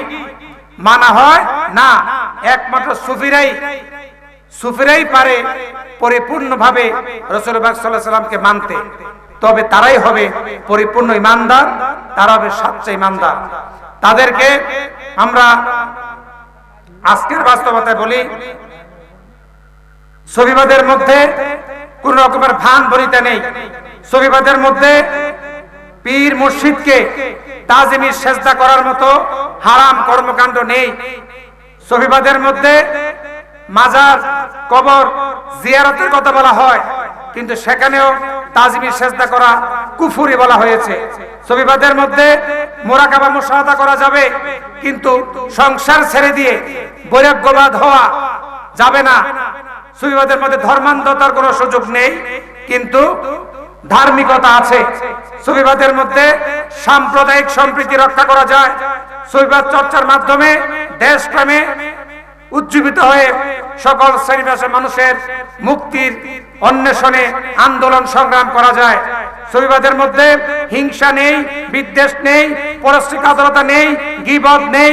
মানা হয় না। একমাত্র সুফিরাই পারে পরিপূর্ণভাবে রাসূলুল্লাহ সাল্লাল্লাহু আলাইহি ওয়াসাল্লামকে মানতে, তবে তারাই হবে পরিপূর্ণ ঈমানদার, তারা হবে সচ্চা ঈমানদার। তাদেরকে আমরা আজকের বাস্তবতায় বলি, সুফিবাদের মধ্যে কোন রকমের ভান বনিতা নেই। সুফিবাদের মধ্যে পীর মুর্শিদকে তাজিমি সেজদা করার মতো হারাম কর্মকাণ্ড নেই। সুফিবাদের মধ্যে মাজার, কবর জিয়ারতের কথা বলা হয়, কিন্তু সেখানেও তাজবি সেজদা করা কুফরি বলা হয়েছে। সুফিবাদের মধ্যে মুরাকাবা মুশাহাদা করা যাবে, কিন্তু সংসার ছেড়ে দিয়ে বৈরাগ্যবাদ হওয়া যাবে না। সুফিবাদের মধ্যে ধর্মান্ধতার কোনো সুযোগ নেই, কিন্তু ধার্মিকতা আছে। সুফিবাদের মধ্যে সাম্প্রদায়িক সম্প্রীতি রক্ষা করা যায়। সুফিবাদ চর্চার মাধ্যমে দেশপ্রেমে উজ্জীবিত হয়ে সকল শ্রেণী-পেশার মানুষের মুক্তির অন্বেষণে আন্দোলন সংগ্রাম করা যায়। সুফিবাদের মধ্যে হিংসা নেই, বিদ্বেষ নেই, পরশ্রীকাতরতা নেই, গীবত নেই,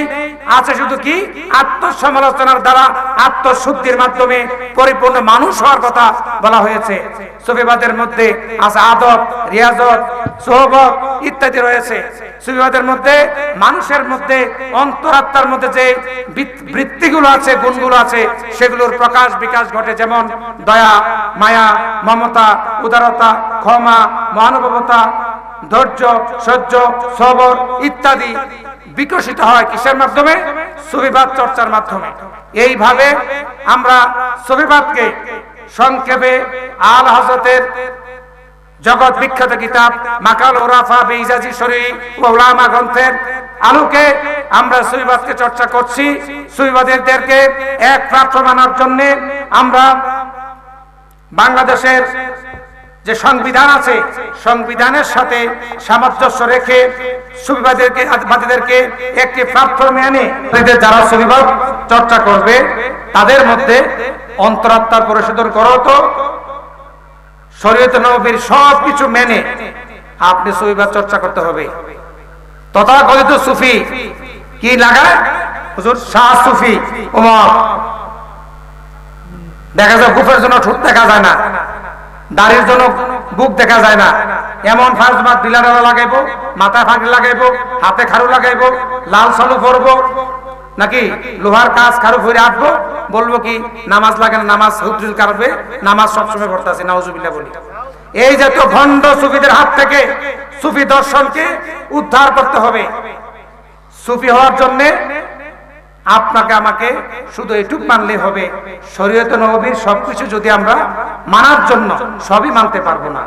আছে শুধু কি আত্মসমালোচনার দ্বারা আত্মশুদ্ধির মাধ্যমে পরিপূর্ণ মানুষ হওয়ার কথা বলা হয়েছে। সুফিবাদের মধ্যে আছে আদব, রিয়াজত, সোহবত ইত্যাদি রয়েছে। সুফিবাদের মধ্যে মানুষের মধ্যে অন্তরাত্মার মধ্যে যে বৃত্তিগুলো আছে, গুণগুলো আছে, সেগুলোর প্রকাশ বিকাশ ঘটে, যেমন দয়া, মায়া, মমতা, উদারতা, ক্ষমা, মহানুভবতা, ধৈর্য, সহ্য, সবর ইত্যাদি বিকশিত হয় কিসের মাধ্যমে? সুফিবাদ চর্চার মাধ্যমে। এইভাবে আমরা সুফিবাদকে সংক্ষেপে আল হযরতের জগৎ বিখ্যাত কিতাব মাকাল ওরাফা বেইজাজি শরী ও উলামা গ্রন্থের আলোকে আমরা সুফিবাদকে চর্চা করছি। সুফিবাদীদেরকে এক প্ল্যাটফর্ম আনার জন্য আমরা বাংলাদেশের যে সংবিধান আছে, সংবিধানের সাথে সামঞ্জস্য রেখে সুফিবাদীদেরকে একটি প্ল্যাটফর্মে এনে যারা সুফিবাদ চর্চা করবে তাদের মধ্যে অন্তরাত্মার পরিশোধন করো, তো শরীয়ত নববীর সবকিছু মেনে আপনি সুফিবাদ চর্চা করতে হবে। তথাকথিত সুফি কি লাগায়? হুজুর শাহ সুফি ওমর, দেখা যায় বুকের জন্য ঠোঁট দেখা যায় না, দাড়ির জন্য বুক দেখা যায় না, এমন ফাজমাত বিলার লাগাইবো, মাথায় ফাঁকি লাগাইবো, হাতে খারু লাগাইবো, লাল সালু করবো, নাকি লোহার কাজ খারু ফিরে আসবো, বলবো কি নামাজ লাগে না, নামাজ হুজুর কারবে, নামাজ সবসময় পড়তেছি, নাউজুবিল্লাহ বলি। এই জাতীয় ভণ্ড সুফিদের হাত থেকে সুফি দর্শনকে উদ্ধার করতে হবে। সুফি হওয়ার জন্য আপনাকে আমাকে শুধু এটুকু মানলে হবে, শরীয়ত নববীর সবকিছু যদি আমরা মানার জন্য, সবই মানতে পারবো না,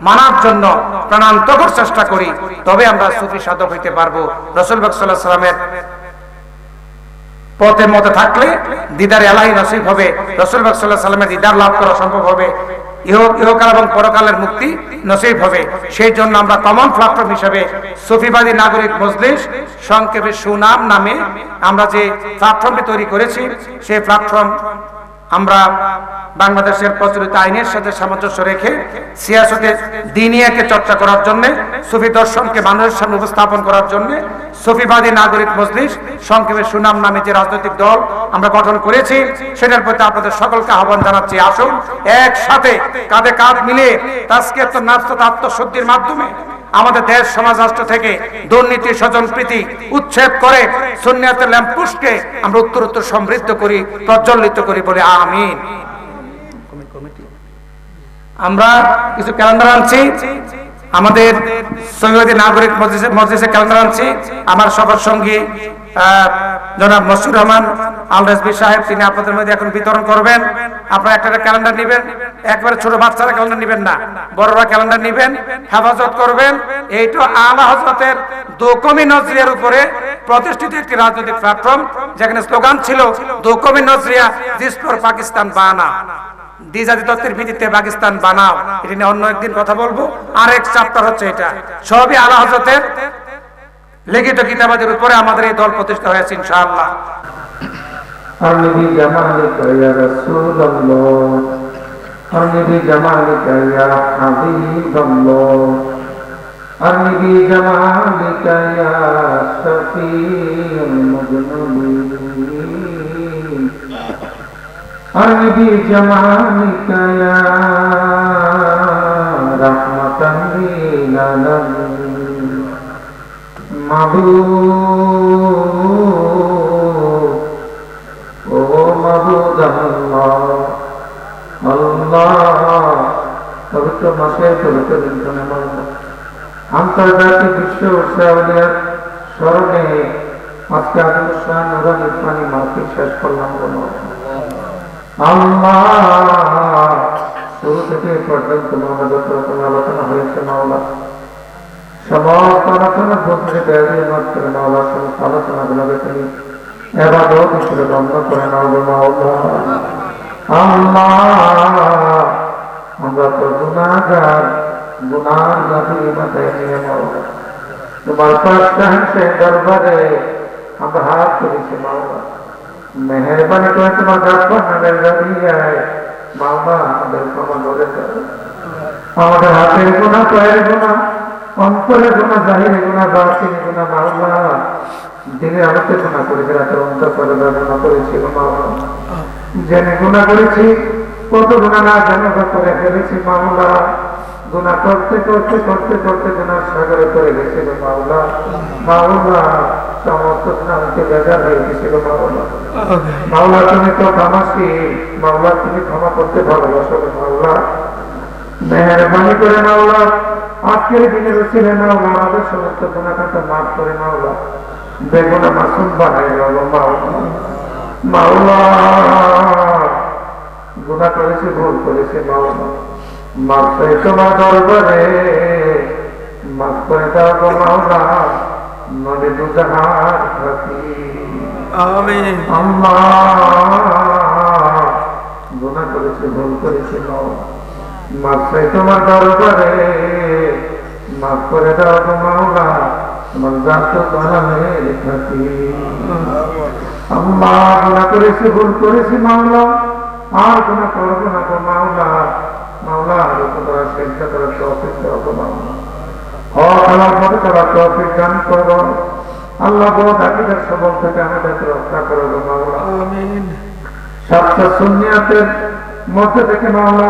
মানার জন্য প্রাণান্তকর চেষ্টা করি, তবে আমরা সুফি সাধক হইতে পারবো। রাসূল পাক সাল্লাল্লাহু আলাইহি ওয়াসাল্লামের পথে মতে থাকলে দিদার এলাহি নসিব হবে, রাসূল পাক সাল্লাল্লাহু আলাইহি ওয়াসাল্লামের দিদার লাভ করা সম্ভব হবে, ইহকাল এবং পরকালের মুক্তি নসিব হবে। সেই জন্য আমরা কমন প্ল্যাটফর্ম হিসেবে সুফিবাদী নাগরিক মজলিস, সংক্ষেপে সুনাম নামে আমরা যে প্ল্যাটফর্মটি তৈরি করেছি, সেই প্ল্যাটফর্ম আমরা বাংলাদেশের প্রচলিত আইনের সাথে সামঞ্জস্য রেখে সিয়াসতে দিনিয়াকে চর্চা করার জন্য, সুফি দর্শনকে মানুষের সামনে উপস্থাপন করার জন্য সুফিবাদী নাগরিক মজলিস, সংক্ষেপে সুনাম নামে যে রাজনৈতিক দল আমরা গঠন করেছি, সেটার প্রতি আপনাদের সকলকে আহ্বান জানাচ্ছি। আসুন একসাথে কাঁধে কাঁধ মিলিয়ে তাজকিয়াত নাফস আত্মশুদ্ধির মাধ্যমে আমাদের দেশ সমাজ রাষ্ট্র থেকে দুর্নীতি, স্বজনপ্রীতি উচ্ছেদ করে সুন্নাতের ল্যাম্পপোস্টকে আমরা উত্তরোত্তর সমৃদ্ধ করি, প্রজ্বলিত করি বলে আমিন। আমরা কিছু ক্যালেন্ডার আনছি, আমাদের সুফিবাদী নাগরিক মজলিসের ক্যালেন্ডার আনছি। আমার সবার সঙ্গী জনাব মশিউর রহমান আল রেজভী সাহেব, তিনি আপনাদের মধ্যে এখন বিতরণ করবেন। আপনারা একটা ক্যালেন্ডার নেবেন, একবারে ছোট বাচ্চারা ক্যালেন্ডার নেবেন না, বড়রা ক্যালেন্ডার নেবেন, হেফাজত করবেন। এইটা আলা হযরতের দোকমি নজরিয়ার উপরে প্রতিষ্ঠিত একটি রাজনৈতিক প্ল্যাটফর্ম, যেখানে স্লোগান ছিল দোকমি নজরিয়া জিস পর পাকিস্তান বানা, দ্বিজাতি তত্ত্বের ভিত্তিতে পাকিস্তান বানাও। এটা নিয়ে অন্য একদিন কথা বলবো। আরেক চ্যাপ্টার হচ্ছে এটা, সবই আলা হযরতের লিখিত কিতাবাদের উপরে আমাদের এই দল প্রতিষ্ঠা হয়েছে ইনশাআল্লাহ। আরনি জামালিকা ইয়া রাসূলুল্লাহ, আরনি জামালিকা ইয়া হাবিবাল্লাহ, আরনি জামালিকা ইয়া শাফিউল মুজনিবিন, আরনি জামালিকা ইয়া রাহমাতান লিল আলামিন। মাবুদ ও মাবুদ আল্লাহ, পবিত্র মাসের পবিত্র দিনে আন্তর্জাতিক বিশ্ব উৎসবের স্মরণে আজকে আদিমুসান নুরানি পানি মাহফিল শেষ করলাম। আল্লাহ শুরু থেকে পর্যন্ত মাওলা যত রকম আলোচনা হয়েছে মাওলা সমস্ত আলোচনা বলতে পেরে মাত্র মাওলা সমস্ত আলোচনাগুলোকে তুমি এবাদত হিসেবে গণ্য করে নাও গো মাওলা। আল্লাহ আমরা তো গুনাহগার, গুনার নদী মাথায় নিয়ে মাওলা তোমার পাশে দরবারে আমরা হাত তুলেছি মাওলা, মেহেরবানি করে তোমার গাছপার নামের দাঁড়িয়ে মাওলা আমাদের ক্ষমা করে দাও। আমাদের হাতের গুনাহ, পায়ের গুনাহ, অন্তরের গুনাহ, জাহিরের গুনাহ, বাতিনের গুনাহ মাওলা, দিনে আমাকে গুনাহ করেছি, রাতে অন্তর করে গুনাহ করেছি মাওলা, জেনে গুনাহ করেছি, কত গুনাহ না জেনে করে ফেলেছি মাওলা, গুনাহ করতে করতে করতে করতে গুনাহ সাগরে পড়ে গেছে গো মাওলা। মাওলা সমস্ত গুনাহকে বেজার হয়ে গেছে গো মাওলা। মাওলা তুমি তো ক্ষমাশীল, মাওলা তুমি ক্ষমা করতে ভালোবাসো গো মাওলা। মেহেরবানি করে মাওলা আজকের দিনের উসিলে মাওলা আমাদের সমস্ত গুনাহকে মাফ করে মাওলা, বেগুনাহ মাসুম বানাই দাও গো মাওলা। মাওলা গুনাহ করেছি, ভুল করেছি মাওলা, মাফ করে তোমার দরবারে মাফ করে দাও গো মাওলা, নদী দুজাহার থাকি আমিন। আল্লাহ গুনাহ করেছি, ভুল করেছি মাওলা, মাফ করে তোমার দরবারে মাফ করে দাও গো মাওলা, তোমার জাত বানামের থাকি। আল্লাহ গুনাহ করেছি, ভুল করেছি মাওলা, আর গুনাহ করব না গো মাওলা। মাওলা তোমার চেষ্টা করার তৌফিক দাও গো মাওলা, হক হালাল পথে চলার তৌফিক দান করো। আল্লাহ গো দাকিদের সবল থেকে আমাদের রক্ষা করো গো মাওলা। আমিন। সাতটা সুন্নিয়াতের মধ্যে থেকে মাওলা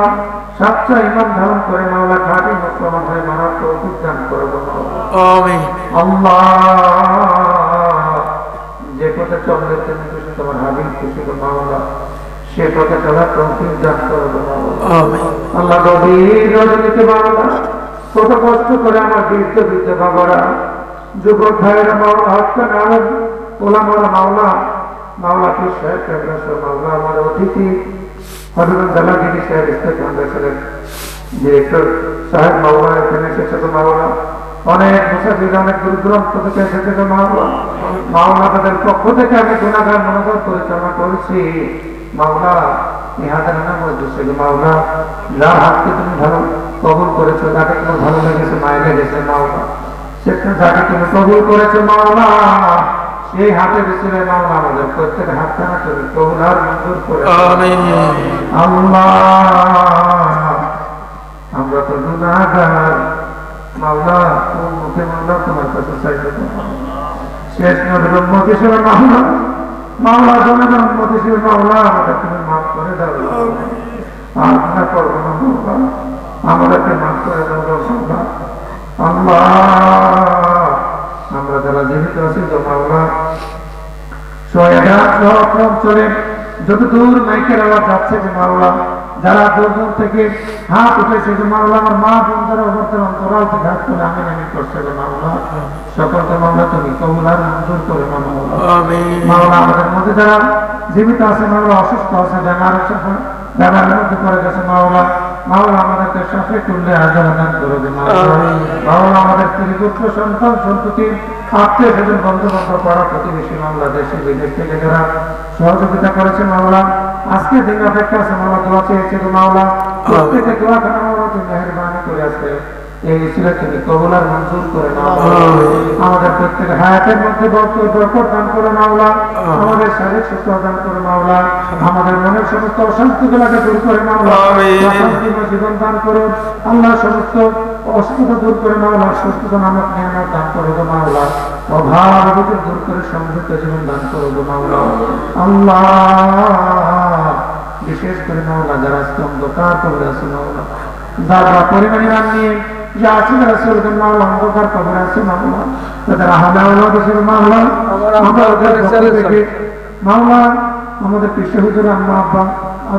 সাতটা ঈমান ধারণ করে মাওলা খাঁটি মুসলমান হয়ে মারার তৌফিক দান করো গো মাওলা। আমিন। আল্লাহ যে পথে চললে তুমি খুশি, তোমার হাবিব খুশি গো মাওলা, সে পথে চলার তৌফিক দান করো গো মাওলা। আমিন। আল্লাহ গভীর রজনীতে মাওলা কত কষ্ট করে আমার বৃদ্ধ বাবারা, যুবক ভাইয়েরা মাওলা, হত্যা নাম ওলামারা মাওলা, মাওলা পীর সাহেব কেবলাসহ মাওলা, আমার অতিথি হযরত জালালগিরি সাহেব ইস্তেক ফাউন্ডেশনের ডিরেক্টর সাহেব মাওলা এখানে এসেছে গো মাওলা, অনেক মুসাফির অনেক দূর দূরান্ত থেকে এসেছে গো মাওলা। মাওলা তাদের পক্ষ থেকে আমি গুনাহগার মনোভাব পরিচালনা করেছি মাওলা, ইহাদের নাম হচ্ছে গো মাওলা, যার হাতকে তুমি ভালো কবুল করেছো, যাকে তোমার ভালো লেগেছে, মায়ের লেগেছে মাওলা, সেটা যাকে তুমি কবুল করেছো মাওলা, সেই হাতে বিছিয়ে মাওলা আমাদের প্রত্যেক হাতখানা তুমি কবুল আর মঞ্জুর করে আমিন। আল্লাহ আমরা তো গুনাহগার মাওলা, কোন মুখে মাওলা তোমার কাছে চাইবো শেষ নবীর উম্মত হিসেবে মাওলা, মাওলা জনগণ উম্মত হিসেবে মাওলা আমাদের তুমি মাফ করে দাও, আর গুনাহ করবো না মাওলা, আমাদেরকে মাফ করে দাও মাওলা। আল্লাহ আমরা যারা জীবিত আছি তো মাওলা চলে যত দূর মাইকের আওয়াজ যাচ্ছে যে মাওলা, যারা দূর দূর থেকে হাত উঠেছে যে মাওলা, আমার মা বোন যারা অন্তরাল থেকে হাত তুলে আমি করছে যে মাওলা, সকলকে মাওলা তুমি কবুল আর মঞ্জুর করে মাওলা। মাওলা আমাদের মধ্যে যারা জীবিত আছে মাওলা, অসুস্থ আছে, বেমারের মধ্যে পড়ে গেছে মাওলা, মাওলা আমাদেরকে সাফে তুললে আজাদ দান করে দিন মাওলা, আমাদের স্ত্রী পুত্র সন্তান সন্ততি আত্মীয় স্বজন বন্ধু বান্ধব পাড়া প্রতিবেশী মাওলা, দেশে বিদেশ থেকে যারা সহযোগিতা করেছে মাওলা, আজকে দিন অপেক্ষা আছে মাওলা, দোয়া চেয়েছে তো মাওলা, প্রত্যেকে দোয়া করে মাওলা তুমি মেহেরবানি করে আসবে এই ছিল তুমি কবুল আর মঞ্জুর করে নাও। আমাদের প্রত্যেক হায়াতের মধ্যে বরকত দান করে মাওলা, আমাদের শারীরিক সুস্থ দান করে মাওলা, আমাদের মনের সমস্ত অশান্তিগুলোকে দূর করে মাওলা, শান্তিময় জীবন দান করো আল্লাহ, সমস্ত অসুস্থতা দূর করে মাওলা, সুস্থতা নামক নিয়ামত দান করো গো মাওলা, অভাব অভিযোগ দূর করে সমৃদ্ধ জীবন দান করো গো মাওলা। আল্লাহ বিশেষ করে মাওলা যারা আজকে অন্ধকার কবরে আছে মাওলা, যারা পরিমাণে মান নিয়ে যা আছে রাসূলুল্লাহ মাওলা অন্ধকার কবরে আছে মাওলা, তাদের আহলাউল্লাহ হিসেবে মাওলা, মাওলা আমাদের পিসে হুজুর আম্মা আব্বা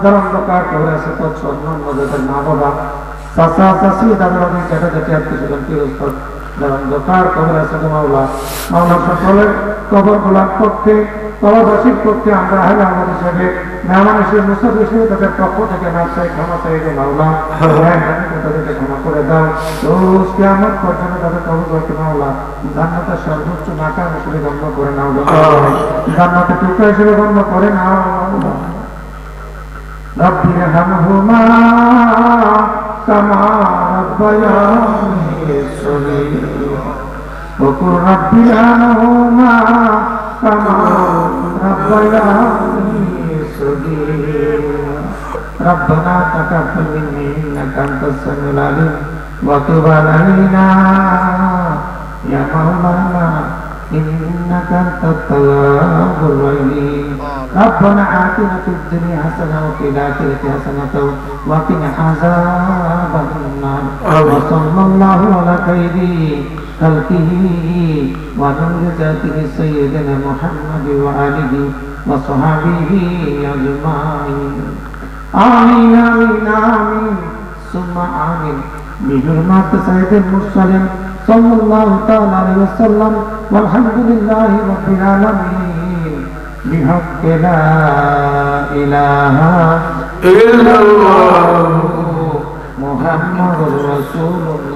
যারা অন্ধকার কবরে আছে, তাদের মা বাবা চাচা চাচি দাদা দাদি জ্যাঠা জ্যাঠি আত্মীয় স্বজন পিরোজপুর যারা অন্ধকার কবরে আছে মাওলা, মাওলা সকলের কবর গুলার পক্ষে তবাদশিক করতে আমরা আহলে আমাদের হিসেবে মেহমান হিসেবে মুসাফির হিসেবে তাদের পক্ষ থেকে না চাই ক্ষমা চাই গো মাওলা তাদেরকে ক্ষমা করে দাও রোজ কিয়ামত পর্যন্ত তাদের তওবাকে মাওলা জান্নাতের সর্বোচ্চ মাকাম হিসেবে গণ্য করে নাও গো জান্নাতের টুকরা হিসেবে গণ্য করে নাও মাওলা রব্বি রহমহুমা কামা রব্বায়ানি সগীরা وقل رب ارحمهما كما ربياني صغيرا ربنا تقبل منا انك انت السميع العليم وتب علينا يا مولانا انك انت التواب الرحيم ربنا آتنا في الدنيا حسنة وفي الآخرة حسنة وقنا عذاب النار وصلى الله على خير خلقه ونور ذاته سيدنا محمد وآله وصحبه أجمعين آمين آمين آمين ثم آمين بحرمات سيد المرسلين صلى الله تعالى عليه وسلم والحمد لله رب العالمين بحق لا إله إلا الله محمد رسول الله